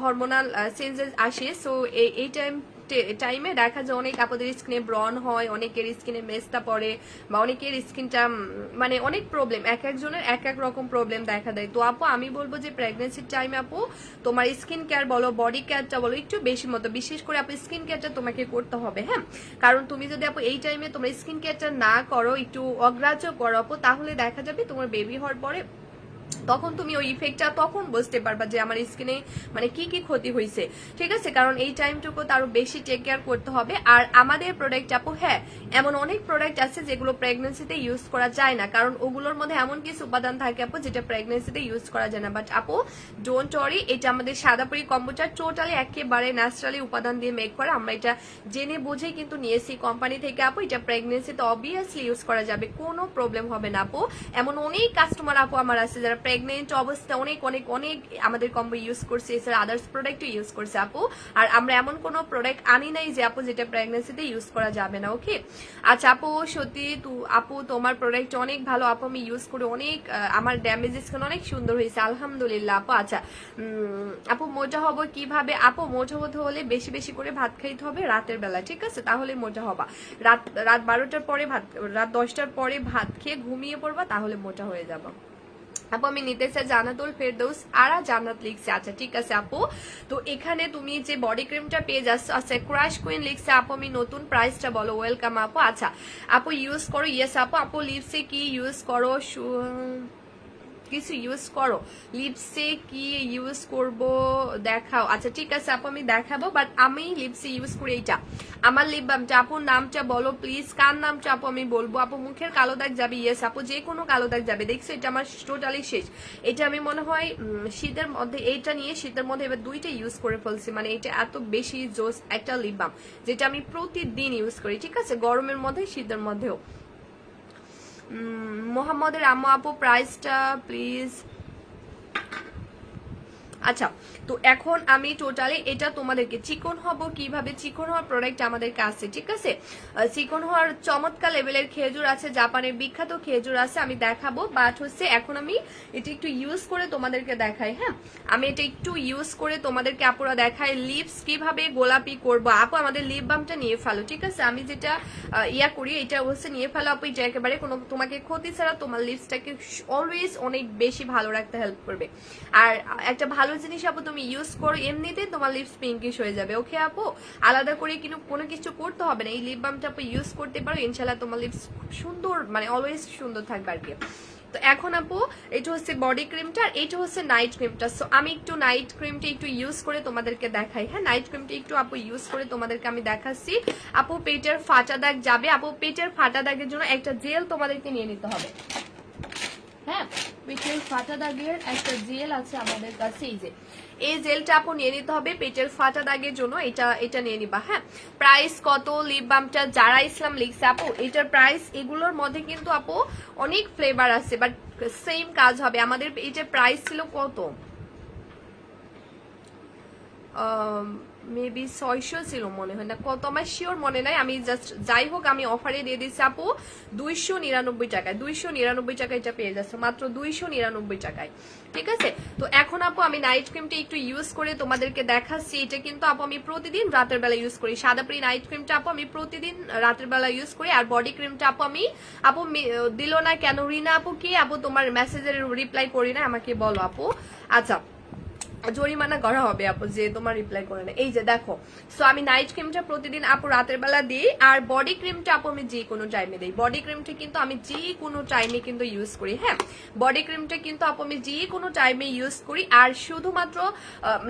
হরমোনাল চেঞ্জেস আসে। সো এই টাইমে দেখা যায় অনেক আপুদের স্কিনে ব্রন হয়, অনেকের স্কিনে মেস্তা পড়ে, বা অনেকের স্কিনটা মানে অনেক প্রবলেম, এক একজনের এক এক রকম প্রবলেম দেখা দেয়। তো আপু আমি বলবো যে প্রেগনেন্সির টাইমে আপু তোমার স্কিন কেয়ার বলো বডি কেয়ারটা বলো একটু বেশি মতো, বিশেষ করে আপু স্কিন কেয়ারটা তোমাকে করতে হবে, হ্যাঁ? কারণ তুমি যদি আপু এই টাইমে তোমার স্কিন কেয়ারটা না করো, একটু অগ্রাহ্য করো আপু, তাহলে দেখা যাবে তোমার বেবি হওয়ার পরে তখন তুমি ওই ইফেক্টটা তখন বুঝতে পারবা যে আমার স্কিনে মানে কি কি ক্ষতি হয়েছে, ঠিক আছে। কারণ এই টাইমটুকু তারও বেশি টেক কেয়ার করতে হবে। আর আমাদের প্রোডাক্ট আপু, হ্যাঁ এমন অনেক প্রোডাক্ট আছে যেগুলো প্রেগনেন্সিতে ইউজ করা যায় না, কারণ ওগুলোর মধ্যে এমন কিছু উপাদান থাকে আপু যেটা প্রেগনেন্সিতে ইউজ করা যায় না। বাট আপু ডোন্ট ওয়ারি, এটা আমাদের সাদাপুরি কম্বোটা টোটালি একেবারে ন্যাচারালি উপাদান দিয়ে মেক করা। আমরা এটা জেনে বুঝেই কিন্তু নিয়েছি কোম্পানি থেকে আপু। এটা প্রেগনেন্সিতে অবভিয়াসলি ইউজ করা যাবে, কোনো প্রবলেম হবে না আপু। এমন অনেক কাস্টমার আপু আমার আছে যারা প্রেগনেন্ট অবস্থা অনেক অনেক অনেক আমাদের কম্বো ইউজ করছে, এছাড়া আদার্স প্রোডাক্টও ইউজ করছে আপু। আর আমরা এমন কোনো প্রোডাক্ট আনি নাই যে আপু যেটা প্রেগনেন্সিতে ইউজ করা যাবে না, ওকে। আচ্ছা আপু, সত্যি আপু তোমার প্রোডাক্ট অনেক ভালো আপু, আমি ইউজ করে অনেক আমার ড্যামেজ স্কিন অনেক সুন্দর হয়েছে আলহামদুলিল্লাহ আপু। আচ্ছা আপু মোটা হবো কিভাবে? আপু মোটা হতে হলে বেশি বেশি করে ভাত খাইতে হবে রাতের বেলা, ঠিক আছে, তাহলে মোটা হবা। রাত 12টার পরে ভাত, রাত 10টার পরে ভাত খেয়ে ঘুমিয়ে পড়বা, তাহলে মোটা হয়ে যাবা আপু। আমি নিতে চাই জান্নাতুল ফেরদৌস আরা জান্নাত লিখছে। আচ্ছা ঠিক আছে আপু, তো এখানে তুমি যে বডি ক্রিমটা পেয়ে যাচ্ছ, আচ্ছা ক্রাশ কুইন লিখছে আপু আমি নতুন প্রাইসটা বলো। ওয়েলকাম আপু। আচ্ছা আপু ইউজ করো, ইয়েস আপু। আপু লিপসে কি ইউজ করো? কিছু ইউজ করো? লিপসে কি ইউজ করব দেখাও। আচ্ছা ঠিক আছে আপু আমি দেখাবো, বাট আমি লিপসে ইউজ করি এইটা, আমার লিপ বামটা। আপুর নামটা বলো প্লিজ, কার নামটা আপু আমি বলবো। আপু মুখের কালো দাগ যাবে? ইয়েস আপু, যে কোনো কালো দাগ যাবে। দেখছো এটা আমার টোটালি শেষ। এটা আমি মনে হয় শীতের মধ্যে এইটা নিয়ে শীতের মধ্যে এবার দুইটা ইউজ করে ফেলছি, মানে এটা এত বেশি জোস একটা লিপ বাম যেটা আমি প্রতিদিন ইউজ করি, ঠিক আছে, গরমের মধ্যে শীতের মধ্যেও। মোহাম্মদের আম্মু আপু প্রাইসটা প্লিজ। আচ্ছা তো এখন আমি টোটালি এটা তোমাদেরকে চিকন হব কিভাবে, চিকন হওয়ার প্রোডাক্ট আমাদের কাছে, ঠিক আছে। চিকন হওয়ার চমৎকার লেভেলের খেজুর আছে, জাপানের বিখ্যাত খেজুর আছে, আমি দেখাবো। বাট হচ্ছে এখন আমি এটা একটু ইউজ করে তোমাদেরকে দেখাই। হ্যাঁ আমি এটা একটু ইউজ করে তোমাদেরকে আপুরা দেখাই লিপস কিভাবে গোলাপি করবো। আপু আমাদের লিপ বামটা নিয়ে ফেলো, ঠিক আছে। আমি যেটা ইয়া করি এটা হচ্ছে নিয়ে ফেলো আপু, এটা একেবারে কোনো তোমাকে ক্ষতি ছাড়া তোমার লিপসটাকে অলওয়েজ অনেক বেশি ভালো রাখতে হেল্প করবে। আর একটা ভালো জিনিস আপু তুমি ইউজ করো, এমনিতে তোমার লিপস পিঙ্কিশ হয়ে যাবে, ওকে আপু। আলাদা করে কিন্তু কোনো কিছু করতে হবে না, এই লিপ বামটা আপু ইউজ করতে পারো, ইনশাল্লাহ তোমার লিপস সুন্দর মানে অলওয়েজ সুন্দর থাকবে আর কি। তো এখন আপু এটা হচ্ছে বডি ক্রিমটা আর এটা হচ্ছে নাইট ক্রিমটা। সো আমি একটু নাইট ক্রিমটা একটু ইউজ করে তোমাদেরকে দেখাই। হ্যাঁ নাইট ক্রিমটা একটু আপু ইউজ করে তোমাদেরকে আমি দেখাচ্ছি। আপু পেটের ফাটা দাগ যাবে? আপু পেটের ফাটা দাগের জন্য একটা জেল তোমাদেরকে নিয়ে নিতে হবে। হ্যাঁ পেটের ফাটা দাগের একটা জেল আছে আমাদের কাছে, এই জেলটা আপু নিয়ে নিতে হবে পেটের ফাটা দাগের জন্য, এটা নিয়ে নিবা। হ্যাঁ প্রাইস কত? লিপ বামটা যারা ইসলাম লিখছে আপু এটার প্রাইস, এগুলোর মধ্যে কিন্তু আপু অনেক ফ্লেভার আছে বাট সেম কাজ হবে। আমাদের এটার প্রাইস ছিল কত, মেবি 600 ছিল মনে হয় না, কত আমার শিওর মনে নাই। আমি জাস্ট যাই হোক আমি অফারে দিয়ে দিচ্ছি আপু 299 টাকায়, 299 টাকায় এটা পেয়ে যাচ্ছে মাত্র 299 টাকায়, ঠিক আছে। তো এখন আপু আমি নাইট ক্রিমটা একটু ইউজ করে তোমাদেরকে দেখাচ্ছি। এটা কিন্তু আপু আমি প্রতিদিন রাতের বেলা ইউজ করি, সাদাপুরি নাইট ক্রিমটা আপু আমি প্রতিদিন রাতের বেলা ইউজ করি। আর বডি ক্রিমটা আপু আমি আপু দিল না কেন রিনা আপু, কি আপু তোমার মেসেজের রিপ্লাই করি না, আমাকে বলো আপু। আচ্ছা জরিমানা করা হবে আপু যে তোমার রিপ্লাই করে না। এই যে দেখো, সো আমি নাইট ক্রিমটা প্রতিদিন আপু রাতের বেলা দিই, আর বডি ক্রিমটা আপু আমি যে কোনো টাইমে দিই। বডি ক্রিমটা কিন্তু আমি যে কোনো টাইমে কিন্তু ইউজ করি। হ্যাঁ বডি ক্রিমটা কিন্তু আপু আমি যে কোনো টাইমে ইউজ করি, আর শুধুমাত্র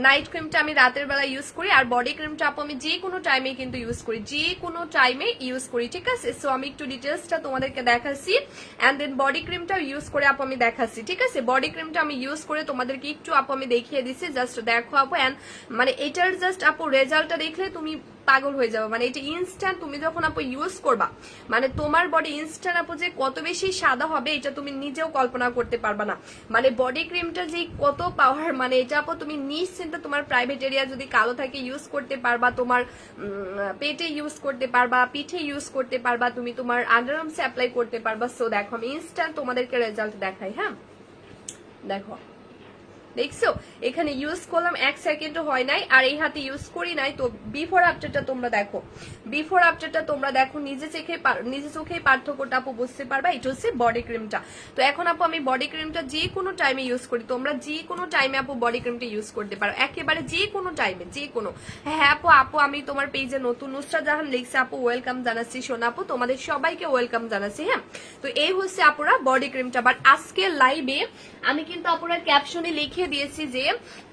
নাইট ক্রিমটা আমি রাতের বেলা ইউজ করি, আর বডি ক্রিমটা আপু আমি যে কোনো টাইমে কিন্তু ইউজ করি, যে কোনো টাইমে ইউজ করি, ঠিক আছে। সো আমি একটু ডিটেলসটা তোমাদেরকে দেখাচ্ছি অ্যান্ড দেন বডি ক্রিমটা ইউজ করে আপু আমি দেখাচ্ছি, ঠিক আছে। বডি ক্রিমটা আমি ইউজ করে তোমাদেরকে একটু আপু আমি দেখিয়ে দিচ্ছি, জাস্ট দেখো আপু। এন্ড মানে এটার জাস্ট আপু রেজাল্টটা দেখলে তুমি পাগল হয়ে যাবে, মানে এটা ইনস্ট্যান্ট তুমি যখন আপু ইউজ করবা মানে তোমার বডি ইনস্ট্যান্ট আপু যে কত বেশি সাদা হবে এটা তুমি নিজেও কল্পনা করতে পারবা না। মানে বডি ক্রিমটা যে কত পাওয়ার, মানে এটা আপু তুমি নিশ্চিন্তে তোমার প্রাইভেট এরিয়া যদি কালো থাকে ইউজ করতে পারবা, তোমার পেটে ইউজ করতে পারবা, পিঠে ইউজ করতে পারবা, তুমি তোমার আন্ডারআর্মসে অ্যাপ্লাই করতে পারবা। সো দেখো আমি ইনস্ট্যান্ট তোমাদেরকে রেজাল্ট দেখাই। হ্যাঁ দেখো দেখছো এখানে ইউজ করলাম 1 সেকেন্ডও হয় নাই, আর এই হাতে ইউজ করি নাই। তো বিফোর আফটারটা তোমরা দেখো, বিফোর আফটারটা তোমরা দেখো, নিজে চোখেই পার্থক্যটা আপু বুঝতে পারবা। এটা হচ্ছে বডি ক্রিমটা। তো এখন আপু আমি বডি ক্রিমটা যে কোনো টাইমে ইউজ করি, তোমরা যে কোনো টাইমে আপু বডি ক্রিমটা ইউজ করতে পারো, একেবারে যে কোনো টাইমে, যে কোনো। হ্যাঁ আপু, আমি তোমার পেজে নতুন নুসরাত জাহান লিখছে আপু, ওয়েলকাম জানাচ্ছি সোনা আপু, তোমাদের সবাইকে ওয়েলকাম জানাচ্ছি। হ্যাঁ, তো এই হচ্ছে আপুরা বডি ক্রিমটা। বাট আজকের লাইভে আমি কিন্তু আপুরা ক্যাপশনে লিখে দিয়েছি যে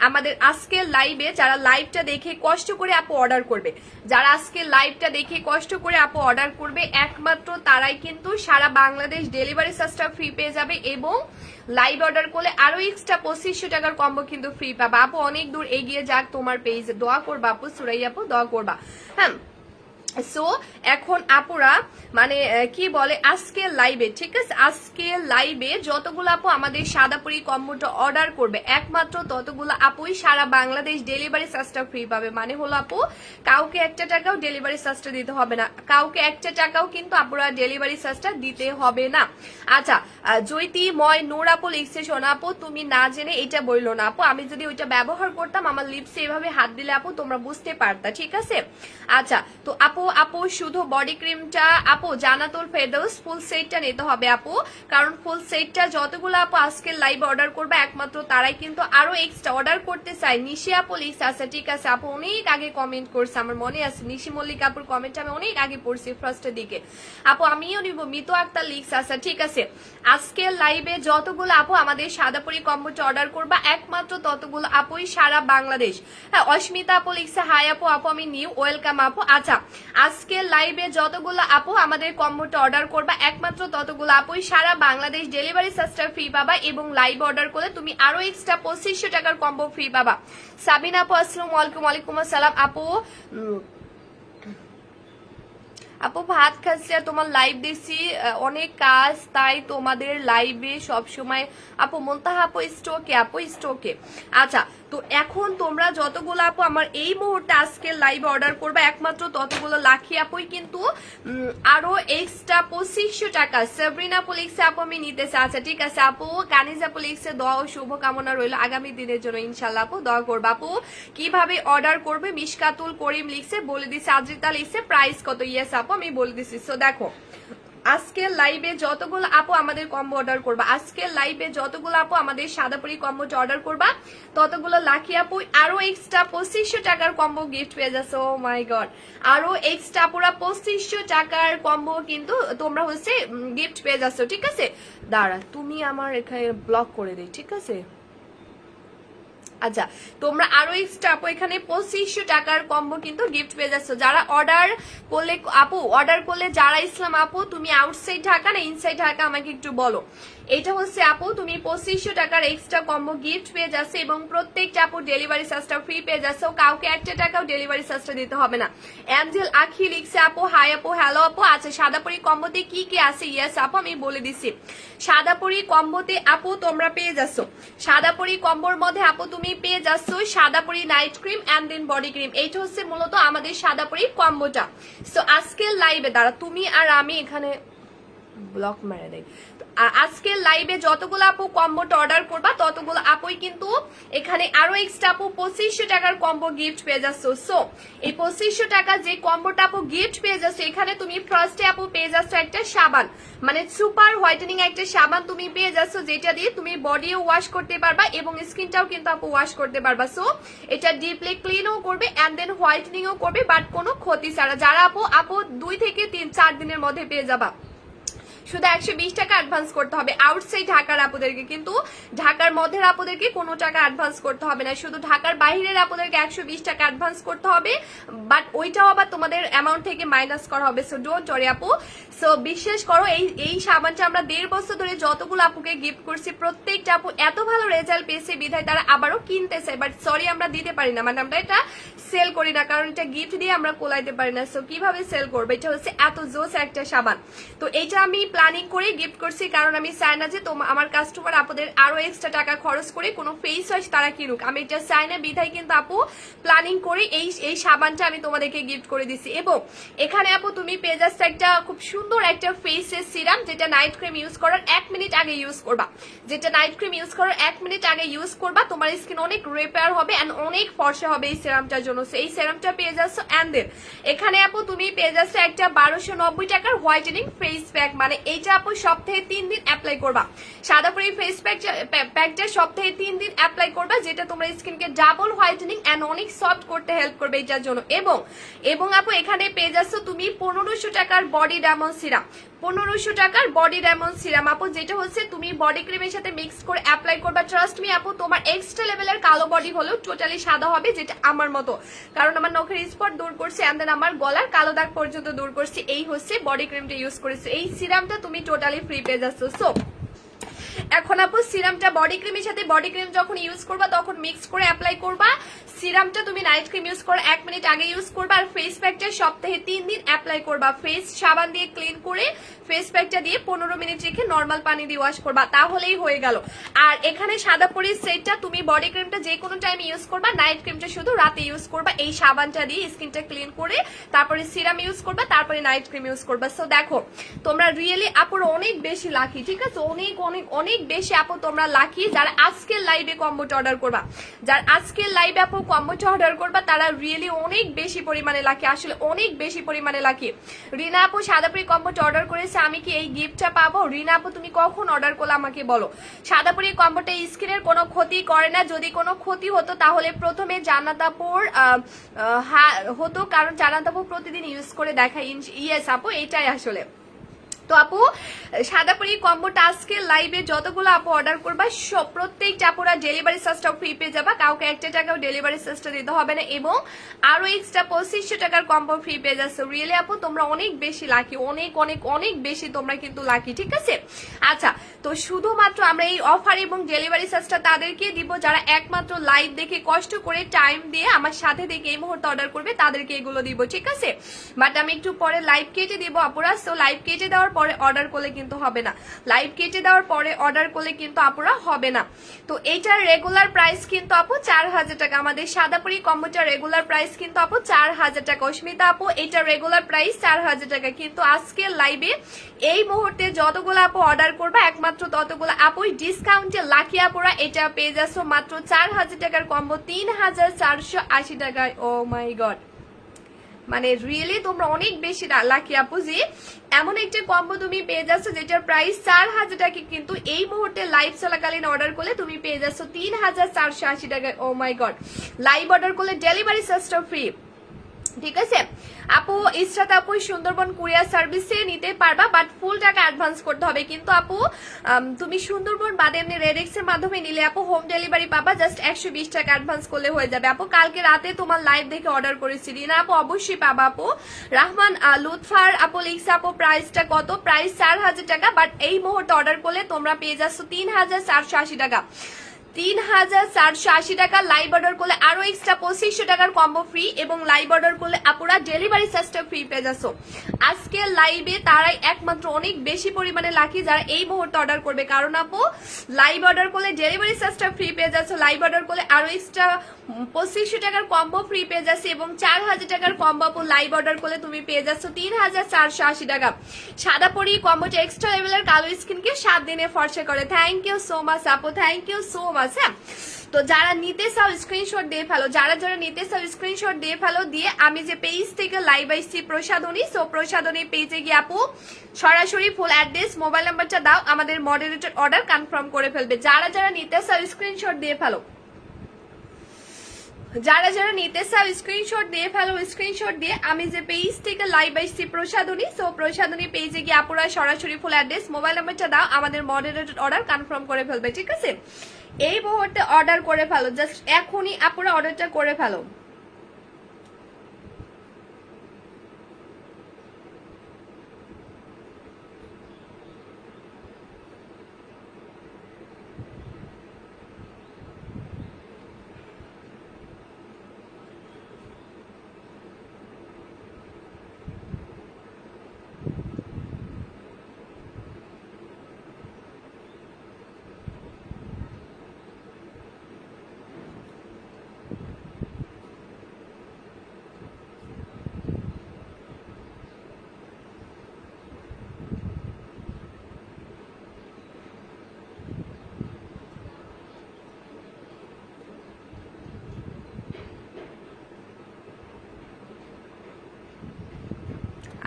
আমাদের আজকের লাইভে যারা লাইভটা দেখে কষ্ট করে আপু অর্ডার করবে, যারা আজকে লাইভটা দেখে কষ্ট করে আপু অর্ডার করবে, একমাত্র তারাই কিন্তু সারা বাংলাদেশ ডেলিভারি চার্জটা ফ্রি পেয়ে যাবে, এবং লাইভ অর্ডার করলে আরো এক্সট্রা 2500 টাকার কম্বো কিন্তু ফ্রি পাবা। আপু অনেক দূর এগিয়ে যাক তোমার পেজে, দোয়া করবা আপু, সুরাইয়া আপু দোয়া করবা। হ্যাঁ, সো এখন আপুরা মানে কি বলে আজকের লাইভে, ঠিক আছে, আজকের লাইভে যতগুলো আপু আমাদের সাদাপুরি কম্বোটা অর্ডার করবে, একমাত্র ততগুলো আপুই সারা বাংলাদেশ ডেলিভারি চার্জটা ফ্রি পাবে। মানে হলো আপু কাউকে 1 টাকাও ডেলিভারি চার্জটা দিতে হবে না, কাউকে 1 টাকাও কিন্তু আপুরা ডেলিভারি চার্জটা দিতে হবে না। আচ্ছা, জৈতি ময় নূর আপু লিখছে, সোনা আপু তুমি না জেনে এটা বললো না আপু, আমি যদি ওইটা ব্যবহার করতাম আমার লিপসে এভাবে হাত দিলে আপু তোমরা বুঝতে পারতা, ঠিক আছে। আচ্ছা, তো আপু শুধু বডি ক্রিমটা আপু জান্নাতুল ফেরদৌস ফুল সেটটা নিতে হবে আপু, কারণ ফুল সেটটা যতগুলো আপু আজকের লাইভ অর্ডার করবে একমাত্র তারাই কিন্তু আরো এক্সট্রা অর্ডার করতে চাই। নিশি আপু লিখছে, আচ্ছা ঠিক আছে আপু, অনেক আগে কমেন্ট করছে, আমার মনে আছে নিশি মল্লিক আপুর কমেন্ট আমি অনেক আগে পড়ছি ফার্স্টের দিকে। আপু আমিও নিব, মিতু আক্তার লিখছে, আচ্ছা ঠিক আছে। আজকের লাইভে যতগুলো আপু আমাদের সাদাপুরি কম্বোটা অর্ডার করবা একমাত্র ততগুলো আপুই সারা বাংলাদেশ। হ্যাঁ, অস্মিতা আপু লিখছে, হাই আপু, আমি নিউ, ওয়েলকাম আপু। আচ্ছা, আজকে লাইভে যতগুলো আপু আমাদের কম্বোটা অর্ডার করবা একমাত্র ততগুলো আপুই সারা বাংলাদেশ ডেলিভারি চার্জটা ফ্রি পাবা, এবং লাইভ অর্ডার করলে তুমি আরো এক্সট্রা 2500 টাকার কম্বো ফ্রি পাবা। সাবিনা আপু আসসালামু আলাইকুম। ওয়ালাইকুম আসসালাম আপু। আপু ভাত খাচ্ছি আর তোমার লাইভ দেখছি, অনেক কাজ তাই তোমাদের লাইভে সবসময় আপু। মুনতাহা আপু স্টোকে। আচ্ছা, তো এখন তোমরা যতগুলো আপু আমার এই মুহূর্তে আজকে লাইভ অর্ডার করবে একমাত্র ততগুলো লাখি আপুই কিন্তু আরো এক্সট্রা 2500 টাকা। সাবরিনা আপু লিখছে, আপু আমি নিতেছি। আচ্ছা ঠিক আছে আপু। কানিজ আপু লিখছে, দোয়া ও শুভকামনা রইল আগামী দিনের জন্য, ইনশাল্লাহ আপু দোয়া করবো। আপু কিভাবে অর্ডার করবে, মিশকাতুল করিম লিখছে, বলে দিচ্ছে। আদ্রিতা লিখছে, প্রাইস কত, ইয়েস আপু আমি বলে দিচ্ছি। সো দেখো আজকের লাইভে যতগুলো আপু আমাদের কম্বো অর্ডার করবা, আজকের লাইভে যতগুলো আপু আমাদের সাদাপুরি কম্বোটা অর্ডার করবা ততগুলো লাখি আপু আরো এক্সট্রা 2500 টাকার কম্বো গিফট পেয়ে যাচ্ছে। ও মাই গড, আরো এক্সট্রা পুরা 2500 টাকার কম্বো কিন্তু তোমরা হচ্ছে গিফট পেয়ে যাচ্ছ, ঠিক আছে। দাঁড়া, তুমি আমার এখানে ব্লক করে দিই, ঠিক আছে। আচ্ছা, তোমরা আরো এক্সট্রা আপু এখানে 2500 টাকার কম্বো কিন্তু গিফট পেয়ে যাচ্ছ যারা অর্ডার করলে। আপু অর্ডার করলে যারা ইসলাম আপু তুমি আউটসাইড ঢাকা না ইনসাইড ঢাকা আমাকে একটু বলো। এটা হচ্ছে আপু তুমি 2500 টাকার এক্সট্রা কম্বো গিফট পেয়ে যাচ্ছে, এবং প্রত্যেকটা আপু ডেলিভারি চার্জটা ফ্রি পেয়ে যাচ্ছে, কাউকে 1 টাকাও ডেলিভারি চার্জটা দিতে হবে না। অ্যাঞ্জেল আখি লিখছে, আপু হাই আপু, হ্যালো আপু। আচ্ছা, সাদাপুরি কম্বোতে কি কি আছে, ইয়েস আপু আমি বলে দিচ্ছি। সাদাপুরি কম্বোতে আপু তোমরা পেয়ে যাচ্ছ, সাদাপুরি কম্বোর মধ্যে আপু তুমি পেয়ে যাচ্ছ Sadapuri night cream and then body cream. এইটা হচ্ছে মূলত আমাদের সাদাপুরি কম্বোটা। সো আজকের লাইভে দ্বারা তুমি আর আমি এখানে ব্লক মেরে দেয়। আজকের লাইভে যতগুলো আপু কম্বোটা অর্ডার করবা ততগুলো আপুই কিন্তু এখানে আরো এক্সট্রা আপু 2500 টাকার কম্বো গিফট পেয়ে যাচ্ছ। সো এই 2500 টাকা যে কম্বোটা আপু গিফট পেয়ে যাচ্ছ, এখানে তুমি ফার্স্টে আপু পেয়ে যাচ্ছ একটা সাবান, মানে সুপার হোয়াইটেনিং একটা সাবান তুমি পেয়ে যাচ্ছ, যেটা দিয়ে তুমি বডিও ওয়াশ করতে পারবা এবং স্কিনটাও কিন্তু আপু ওয়াশ করতে পারবা। সো এটা ডিপলি ক্লিনও করবে এন্ড দেন হোয়াইটেনিংও করবে, বাট কোনো ক্ষতি ছাড়া। যারা আপু 2 থেকে 3-4 দিনের মধ্যে পেয়ে যাবা। শুধু 120 টাকা অ্যাডভান্স করতে হবে আউটসাইড ঢাকার আপুদেরকে, কিন্তু ঢাকার মধ্যের আপুদেরকে কোনো টাকা অ্যাডভান্স করতে হবে না, শুধু ঢাকার বাইরের আপুদেরকে 120 টাকা অ্যাডভান্স করতে হবে, বাট ওইটাও আবার তোমাদের অ্যামাউন্ট থেকে মাইনাস করা হবে। সো ডোন্ট ওয়ারি আপু। সো বিশ্বাস করো এই সাবানটা আমরা 1.5 বছর ধরে যতগুলো আপুকে গিফট করছি প্রত্যেকটা আপু এত ভালো রেজাল্ট পেয়েছে বিধায় তারা আবারও কিনতে চায়, বাট সরি আমরা দিতে পারি না, মানে আমরা এটা সেল করি না, কারণ এটা গিফট দিয়ে আমরা কোলাইতে পারি না। সো কিভাবে সেল করবো, এটা হচ্ছে এত জোস একটা সাবান। তো এটা আমি প্ল্যানিং করে গিফট করছি, কারণ আমি চাই না যে আমার কাস্টমার আপুদের আরো এক্সট্রা টাকা খরচ করে কোনো ফেস ওয়াশ তারা কিনুক। আমি এটা চাই না, বিধায় কিন্তু আপু প্ল্যানিং করে এই সাবানটা আমি তোমাদেরকে গিফট করে দিছি। এবং এখানে আপু তুমি পেয়ে যাচ্ছ একটা খুব সুন্দর একটা ফেসের সিরাম, যেটা নাইট ক্রিম ইউজ করার 1 মিনিট আগে ইউজ করবা। যেটা নাইট ক্রিম ইউজ করার 1 মিনিট আগে ইউজ করবা, তোমার স্কিন অনেক রিপেয়ার হবে এন্ড অনেক ফর্সা হবে এই সিরামটার জন্য। এই সিরামটা পেয়ে যাচ্ছ। এন্ড দেন এখানে আপু তুমি পেয়ে যাচ্ছ একটা 1290 টাকার হোয়াইটেনিং ফেস প্যাক। মানে এইটা আপু সপ্তাহে 3 দিন অ্যাপ্লাই করবা। সাদাপুরি ফেস প্যাকটা সপ্তাহে 3 দিন অ্যাপ্লাই করবা, যেটা তোমার স্কিনকে ডাবল হোয়াইটেনিং এন্ড অনেক সফট করতে হেল্প করবে এটার জন্য। এবং আপু এখানে পেয়ে যাচ্ছ তুমি 1500 টাকার বডি ডায়মন্ড সিরাম। 1500 টাকার বডি ডায়মন্ড সিরাম আপু, যেটা হচ্ছে তুমি বডি ক্রিমের সাথে মিক্স করে অ্যাপ্লাই করবা। ট্রাস্ট মি আপু, তোমার এক্সট্রা লেভেলের কালো বডি হলেও টোটালি সাদা হবে, যেটা আমার মতো, কারণ আমার নখের স্পট দূর করছে এন্ড দেন আমার গলার কালো দাগ পর্যন্ত দূর করছে। এই হচ্ছে বডি ক্রিমটা ইউজ করেছে। এই সিরামটা তুমি টোটালি ফ্রি পেয়ে যাচ্ছ। সো এখন আপু সিরামটা বডি ক্রিমের সাথে, বডি ক্রিম যখন ইউজ করবা তখন মিক্স করে অ্যাপ্লাই করবা। সিরামটা তুমি নাইট ক্রিম ইউজ করো 1 মিনিট আগে ইউজ করবা। আর ফেস প্যাকটা সপ্তাহে 3 দিন অ্যাপ্লাই করবা। ফেস সাবান দিয়ে ক্লিন করে ফেস প্যাকটা দিয়ে 15 মিনিট রেখে নর্মাল পানি দিয়ে ওয়াশ করবা, তাহলেই হয়ে গেল। আর এখানে সাদা পরির সেটটা তুমি বডি ক্রিমটা যে কোনো টাইম ইউজ করবা, নাইট ক্রিমটা শুধু রাতে ইউজ করবা। এই সাবানটা দিয়ে স্কিনটা ক্লিন করে তারপরে সিরাম ইউজ করবা, তারপরে নাইট ক্রিম ইউজ করবা। সো দেখো তোমরা রিয়েলি আপুর অনেক বেশি লাকি, ঠিক আছে? অনেক অনেক অনেক বেশি আপু তোমরা লাকি যারা আজকের লাইভে কম্বোটা অর্ডার করবা। যারা আজকের লাইভে আপু কম্বোটা অর্ডার করবা তারা রিয়েলি অনেক বেশি পরিমাণে লাকি, আসলে অনেক বেশি পরিমাণে লাকি। রিনা আপু সাদাপুরি কম্বোটা অর্ডার করেছে, আমি কি এই গিফটটা পাবো? রিনা আপু তুমি কখন অর্ডার করলে আমাকে বলো। সাদাপুরি কম্বোটা স্কিনের কোনো ক্ষতি করে না, যদি কোনো ক্ষতি হতো তাহলে প্রথমে জান্নাত আপুর হতো, কারণ জান্নাত আপু প্রতিদিন ইউজ করে দেখায়। ইয়েস আপু, এটাই আসলে। তো আপু সাদাপুরি কম্বোটা আজকে লাইভে যতগুলো আপু অর্ডার করবা সব প্রত্যেকটা আপুরা ডেলিভারি চার্জটাও ফ্রি পেয়ে যাবা, কাউকে 1 টাকাও ডেলিভারি চার্জটা দিতে হবে না। এবং আরো এক্সট্রা 2500 টাকার কম্বো ফ্রি পেয়ে যাচ্ছে। রিয়েলি আপু তোমরা অনেক বেশি লাকি, অনেক অনেক অনেক বেশি তোমরা কিন্তু লাকি, ঠিক আছে? আচ্ছা, তো শুধুমাত্র আমরা এই অফার এবং ডেলিভারি চার্জটা তাদেরকে দিব যারা একমাত্র লাইভ দেখে কষ্ট করে টাইম দিয়ে আমার সাথে দেখে এই মুহূর্তে অর্ডার করবে, তাদেরকে এগুলো দিব, ঠিক আছে? বাট আমি একটু পরে লাইভ কেটে দিব আপুরা। সো লাইভ কেটে দেওয়ার পরে অর্ডার করলে কিন্তু হবে না, লাইভ কেটে দেওয়ার পরে অর্ডার করলে কিন্তু আপুরা হবে না। তো এইটার রেগুলার প্রাইস কিন্তু আপু 4000 টাকা। আমাদের সাদাপুরি কম্বোটার রেগুলার প্রাইস কিন্তু আপু 4000 টাকা। অস্মিতা আপু এটার রেগুলার প্রাইস 4000 টাকা, কিন্তু আজকের লাইভে এই মুহূর্তে যতগুলো আপু অর্ডার করবা একমাত্র ততগুলো আপুই ডিসকাউন্টে লাকি আপুরা এটা পেয়ে যাচ্ছ মাত্র 4000 টাকার কম্বো 3480 টাকায়। ও মাই গড, মানে রিয়েলি তোমরা অনেক বেশি লাকি আপু যে এমন একটা কম্বো তুমি পেয়ে যাচ্ছ যেটার প্রাইস 4000 টাকা, কিন্তু এই মুহূর্তে লাইভ চলাকালীন অর্ডার করলে তুমি পেয়ে যাচ্ছ 3480 টাকায়। ও মাই গড, লাইভ অর্ডার করলে ডেলিভারি চার্জটা ফ্রি, ঠিক আছে আপু? ইসরাত আপু সুন্দরবন কুরিয়ার সার্ভিসে নিতে পারবা, বাট ফুল টাকা অ্যাডভান্স করতে হবে। কিন্তু আপু তুমি সুন্দরবন বাদে এমনি রেডেক্স এর মাধ্যমে নিলে আপু হোম ডেলিভারি পাবা, জাস্ট 120 টাকা অ্যাডভান্স করলে হয়ে যাবে। আপু কালকে রাতে তোমার লাইভ দেখে অর্ডার করেছি, রিনা আপু অবশ্যই পাবা আপু। রাহমান লুৎফার আপু লিখছে আপু প্রাইসটা কত? প্রাইস 4000 টাকা, বাট এই মুহূর্তে অর্ডার করলে তোমরা পেয়ে যাচ্ছ 3480 টাকা। 3480 টাকা। লাইভ অর্ডার করলে আরো এক্সট্রা 2500 টাকার কম্বো ফ্রি, এবং লাইভ অর্ডার করলে আপুরা ডেলিভারি চার্জটা ফ্রি পেয়ে যাচ্ছ। আজকে লাইভে তারাই একমাত্র অনেক বেশি পরিমাণে লাকি যারা এই মুহূর্তে অর্ডার করবে, কারণ আপু লাইভ অর্ডার করলে ডেলিভারি চার্জটা ফ্রি পেয়ে যাচ্ছ। লাইভ অর্ডার করলে আরো এক্সট্রা 2500 টাকার কম্বো ফ্রি পেয়ে যাচ্ছে, এবং 4000 টাকার কম্বো আপু লাইভ অর্ডার করলে তুমি পেয়ে যাচ্ছ 3480 টাকা। সাদা পরি কম্বোটা এক্সট্রা লেভেলের কালো স্কিনকে 7 দিনে ফর্সা করে। থ্যাংক ইউ সো মাচ আপু, থ্যাংক ইউ সো মাচ। হ্যাঁ, তো যারা নিতে চাও স্ক্রিনশট দিয়ে ফেলো, যারা যারা নিতে চাও স্ক্রিনশট দিয়ে ফেলো, দিয়ে আমি যে পেজ থেকে লাইভ আইছি প্রসাধনী, সো প্রসাধনী পেজে গিয়ে আপু সরাসরি ফুল অ্যাড্রেস মোবাইল নাম্বারটা দাও, আমাদের মডারেটর অর্ডার কনফার্ম করে ফেলবে। যারা যারা নিতে চাও স্ক্রিনশট দিয়ে ফেলো, যারা যারা নিতে চাও স্ক্রিনশট দিয়ে ফেলো। স্ক্রিনশট দিয়ে আমি যে পেজ থেকে লাইভ আইছি প্রসাধনী, সো প্রসাধনী পেজে গিয়ে আপুরা সরাসরি ফুল অ্যাড্রেস মোবাইল নাম্বারটা দাও, আমাদের মডারেটর অর্ডার কনফার্ম করে ফেলবে, ঠিক আছে? এই মুহূর্তে অর্ডার করে ফেলো, জাস্ট এখনই আপুরা অর্ডারটা করে ফেলো।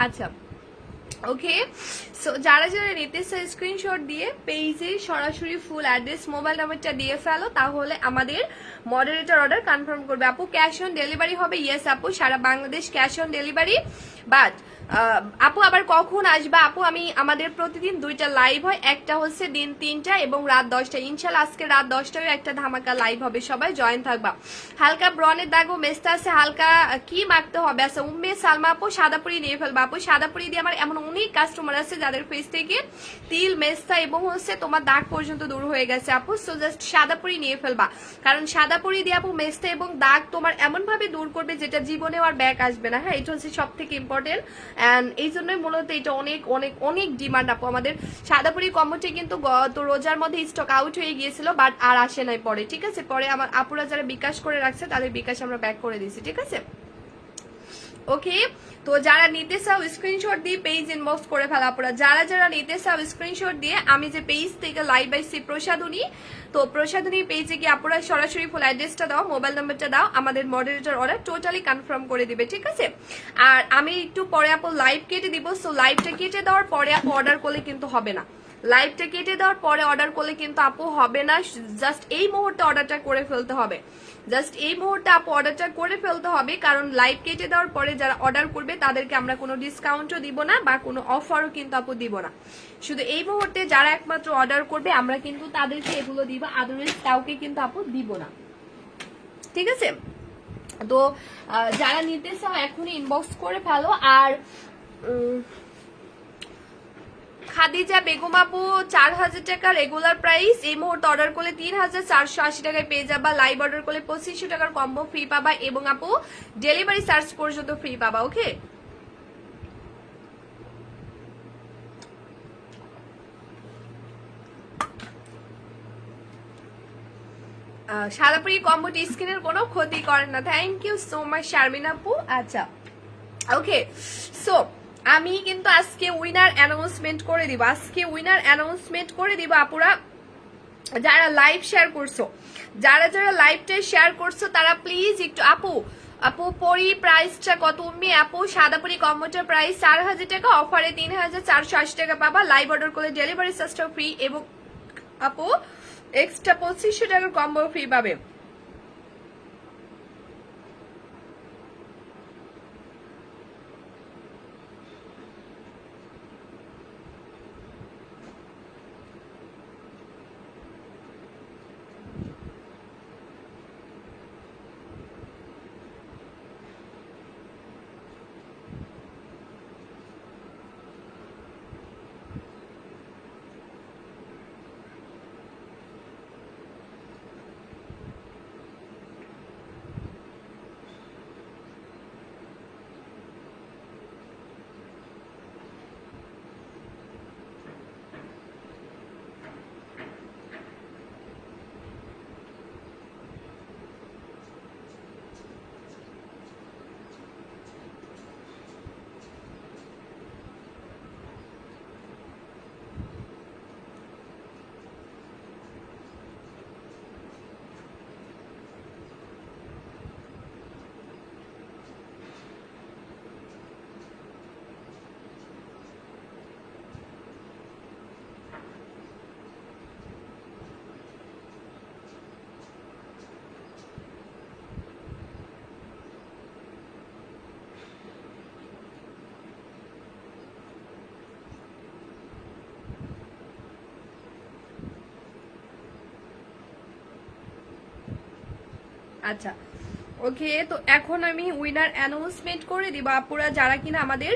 আচ্ছা ওকে, সো যারা যারা নিতে চাই স্ক্রিনশট দিয়ে পেজে সরাসরি ফুল অ্যাড্রেস মোবাইল নাম্বারটা দিয়ে ফেলো, তাহলে আমাদের মডারেটর অর্ডার কনফার্ম করবে। আপু ক্যাশ অন ডেলিভারি হবে? ইয়েস আপু, সারা Bangladesh cash on delivery. But আপু আবার কখন আসবা? আপু আমাদের প্রতিদিন 2টা লাইভ হয়, একটা হচ্ছে দিন 3টা এবং রাত 10টা। ইনশাল্লাহ আজকে রাত 10টায় একটা ধামাকা লাইভ হবে, সবাই জয়েন থাকবা। হালকা ব্রনের দাগ ও মেস্তা আছে, হালকা কি মাখতে হবে? আচ্ছা উম্মে সালমা আপু সাদাপুরি নিয়ে ফেলবা। আপু সাদাপুরি দিয়ে আমার এমন অনেক কাস্টমার আছে যাদের ফেস থেকে তিল মেস্তা এবং হচ্ছে তোমার দাগ পর্যন্ত দূর হয়ে গেছে আপু। সো জাস্ট সাদাপুরি নিয়ে ফেলবা, কারণ সাদাপুরি দিয়ে আপু মেস্তা এবং দাগ তোমার এমন ভাবে দূর করবে যেটা জীবনেও আর ব্যাক আসবে না। হ্যাঁ, এটা হচ্ছে সব থেকে ইম্পর্টেন্ট, অ্যান্ড এই জন্যই মূলত এটা অনেক অনেক অনেক ডিমান্ড আপু। আমাদের সাদাপুরি কম্বোটি কিন্তু গত রোজার মধ্যে স্টক আউট হয়ে গিয়েছিল, বাট আর আসে নাই পরে, ঠিক আছে? পরে আমার আপুরা যারা বিকাশ করে রাখছে তাদের বিকাশ আমরা ব্যাক করে দিয়েছি, ঠিক আছে? ওকে, তো যারা নিতে চাও স্ক্রিনশট দিয়ে পেজ ইনবক্স করে ফেলা আপুরা। যারা যারা নিতে চাও স্ক্রিনশট দিয়ে, আমি যে পেজ থেকে লাইভ আইছি প্রসাদনী, তো প্রসাদনী পেজে গিয়ে আপুরা সরাসরি ফুল অ্যাড্রেসটা দাও, মোবাইল নাম্বারটা দাও, আমাদের মডারেটর অর্ডার টোটালি কনফার্ম করে দিবে, ঠিক আছে? আর আমি একটু পরে আপু লাইভ কেটে দিব, সো লাইভটা কেটে দেওয়ার পরে আপু অর্ডার করলে কিন্তু হবে না। লাইভটা কেটে দেওয়ার পরে অর্ডার করলে কিন্তু আপু হবে না, জাস্ট এই মুহূর্তে অর্ডারটা করে ফেলতে হবে। জাস্ট এই মুহূর্তে আপু অর্ডারটা করে ফেলতে হবে, কারণ লাইভ কেটে দেওয়ার পরে যারা অর্ডার করবে তাদেরকে আমরা কোনো ডিসকাউন্টও দিব না বা কোনো অফারও কিন্তু আপু দিব না। শুধু এই মুহূর্তে যারা একমাত্র অর্ডার করবে আমরা কিন্তু তাদেরকে এগুলো দিব, আদারওয়াইজ কাউকে কিন্তু আপু দিব না, ঠিক আছে? তো যারা নিতে চাও এখনই ইনবক্স করে ফেলো। আর খাদিজা বেগম আপু 4000 টাকা রেগুলার প্রাইস, এই মুহূর্তে অর্ডার করলে 3480 টাকায় পেয়ে যাবা। লাইভ অর্ডার করলে 2500 টাকার কম্বো ফ্রি পাবা এবং আপু ডেলিভারি চার্জ পর্যন্ত ফ্রি পাবা। ওকে, সারাপুরি কম্বোটি স্কিনের কোনো ক্ষতি করে না। Thank you so much Sharmin আপু। আচ্ছা ওকে, সো আমি কিন্তু আজকে উইনার অ্যানাউন্সমেন্ট করে দিব, আজকে উইনার অ্যানাউন্সমেন্ট করে দিব আপুরা। যারা লাইভ শেয়ার করছো, যারা যারা লাইভটা শেয়ার করছো তারা প্লিজ একটু আপু পরি প্রাইসটা কত? উম্মি আপু সাদাপুরি কম্বোটার প্রাইস 4000 টাকা, অফারে 3480 টাকা পাবা। লাইভ অর্ডার করলে ডেলিভারি চার্জটা ফ্রি এবং আপু এক্সট্রা 2500 টাকার কম্বো ফ্রি পাবে। আচ্ছা ওকে, তো এখন আমি উইনার অ্যানাউন্সমেন্ট করে দিব আপুরা যারা কিনা আমাদের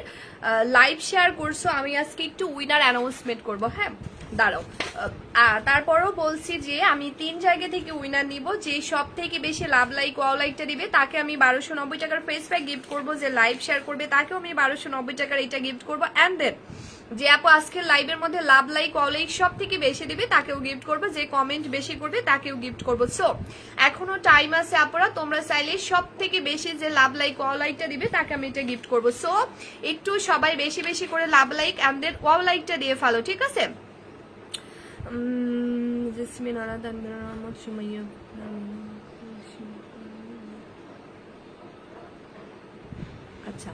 লাইভ শেয়ার করছো। আমি আজকে একটু উইনার অ্যানাউন্সমেন্ট করব। হ্যাঁ দাঁড়াও, তারপরও বলছি যে আমি 3 জায়গা থেকে উইনার নিব। যে সব থেকে বেশি লাভ লাইক ওয়াও লাইকটা দিবে তাকে আমি 1290 টাকার ফেস প্যাক গিফট করবো। যে লাইভ শেয়ার করবে তাকেও আমি 1290 টাকার এটা গিফট করবো। অ্যান্ড দেন যে আপু আজকের লাইভের মধ্যে লাভ লাইক ওয়াও লাইক সব থেকে বেশি দিবে তাকেও গিফট করবো। যে কমেন্ট বেশি করবে তাকেও গিফট করবো। সো এখনো টাইম আছে আপুরা, তোমরা চাইলে সব থেকে বেশি যে লাভ লাইক ওয়াও লাইকটা দিবে তাকে আমি এটা গিফট করবো। সো একটু সবাই বেশি বেশি করে love like and then wow লাইকটা দিয়ে ফেলো, ঠিক আছে? আচ্ছা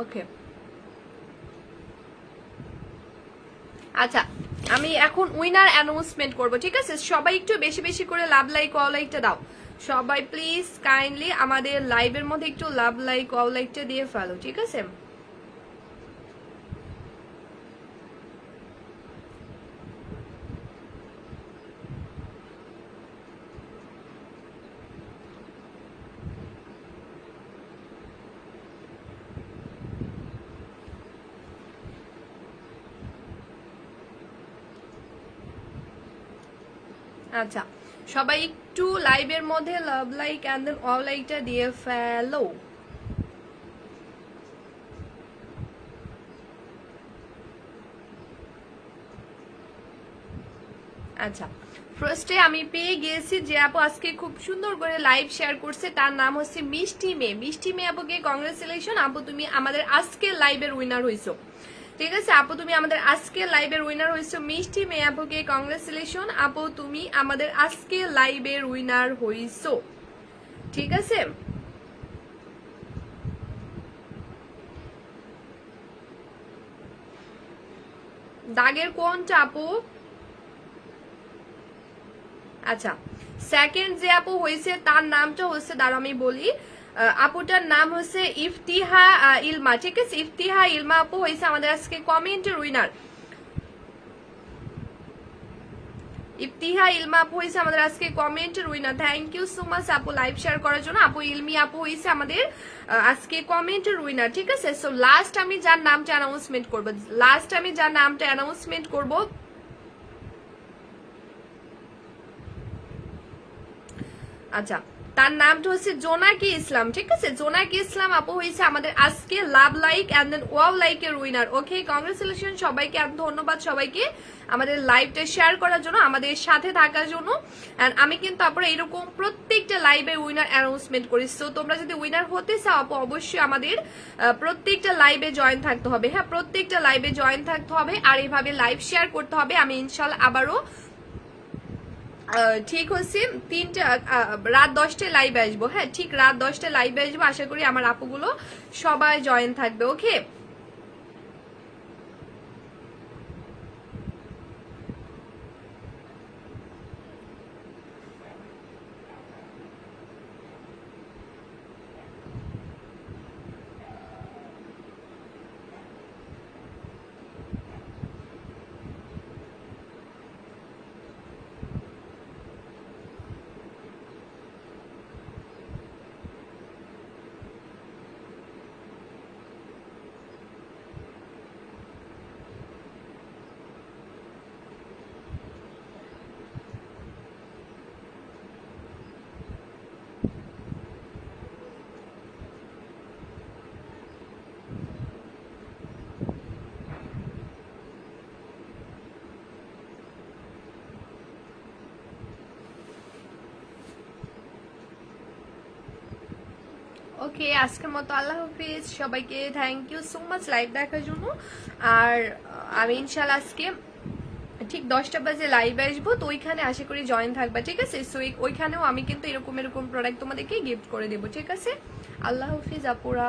ওকে আচ্ছা, আমি এখন উইনার অ্যানাউন্সমেন্ট করব, ঠিক আছে? সবাই একটু বেশি বেশি করে লাভ লাইক অল লাইকটা দাও সবাই, প্লিজ কাইন্ডলি আমাদের লাইভের মধ্যে একটু লাভ লাইক অল লাইকটা দিয়ে ফেলো, ঠিক আছে? আচ্ছা, সবাই একটু লাইভের মধ্যে love like and then all লাইকটা দিয়ে ফেলো। আচ্ছা, ফার্স্টে আমি পেয়ে গিয়েছি যে আপু আজকে খুব সুন্দর করে লাইভ শেয়ার করছে, তার নাম হচ্ছে মিষ্টি মেয়ে। মিষ্টি মেয়ে আপুকে কংগ্রেচুলেশন আপু, তুমি আমাদের আজকে লাইভের উইনার হইছো, ঠিক আছে আপু? তুমি আমাদের আজকে লাইভের উইনার হইছো। মিষ্টি মেয়ে আপুকে কংগ্রেচুলেশন আপু, তুমি আমাদের আজকে লাইভের উইনার হইছো, ঠিক আছে? দাগের কোনটা আপু? আচ্ছা, সেকেন্ড যে আপু হয়েছে তার নামটা হচ্ছে, দাঁড়াও আমি বলি, আপুটার নাম হচ্ছে ইফতিহা ইলমা, ঠিক আছে? ইফতিহা ইলমা আপু হয়েছে আমাদের আজকে কমেন্টের উইনার। ইফতিহা ইলমা আপু হয়েছে আমাদের আজকে কমেন্টের winner. Thank you so much আপু লাইভ শেয়ার করার জন্য। আপু ইলমি আপু হয়েছে আমাদের আজকে কমেন্টের উইনার, ঠিক আছে? সো লাস্ট আমি যার নামটা অ্যানাউন্সমেন্ট করবো, আচ্ছা, তার নামটা হচ্ছে জোনাকি ইসলাম, ঠিক আছে? জোনাকি ইসলাম আপু হয়েছে আমাদের আজকে love like and then wow লাইকের উইনার। ওকে, কংগ্রেচুলেশন সবাইকে, ধন্যবাদ সবাইকে আমাদের লাইভটা শেয়ার করার জন্য, আমাদের সাথে থাকার জন্য। এন্ড আমি কিন্তু আপনারা এরকম প্রত্যেকটা লাইভে উইনার অ্যানাউন্সমেন্ট করি। সো তোমরা যদি উইনার হতে চাও আপু, অবশ্যই আমাদের প্রত্যেকটা লাইভে জয়েন থাকতে হবে। হ্যাঁ, প্রত্যেকটা লাইভে জয়েন থাকতে হবে আর এইভাবে লাইভ শেয়ার করতে হবে। আমি ইনশাল্লাহ আবারও ঠিক হচ্ছে রাত 10টায় লাইভে আসবো। হ্যাঁ, ঠিক রাত 10টায় লাইভে আসবো। আশা করি আমার আপুগুলো সবাই জয়েন থাকবে। ওকে, ওকে, আজকের মতো আল্লাহ হাফিজ সবাইকে। Thank you so much live দেখার জন্য। আর আমি ইনশাল্লাহ আজকে ঠিক 10টা বাজে লাইভ আসবো, তো ওইখানে আশা করি জয়েন থাকবা, ঠিক আছে? সো ওইখানেও আমি কিন্তু এরকম প্রোডাক্ট তোমাদেরকে গিফট করে দেবো, ঠিক আছে? আল্লাহ হাফিজ আপুরা।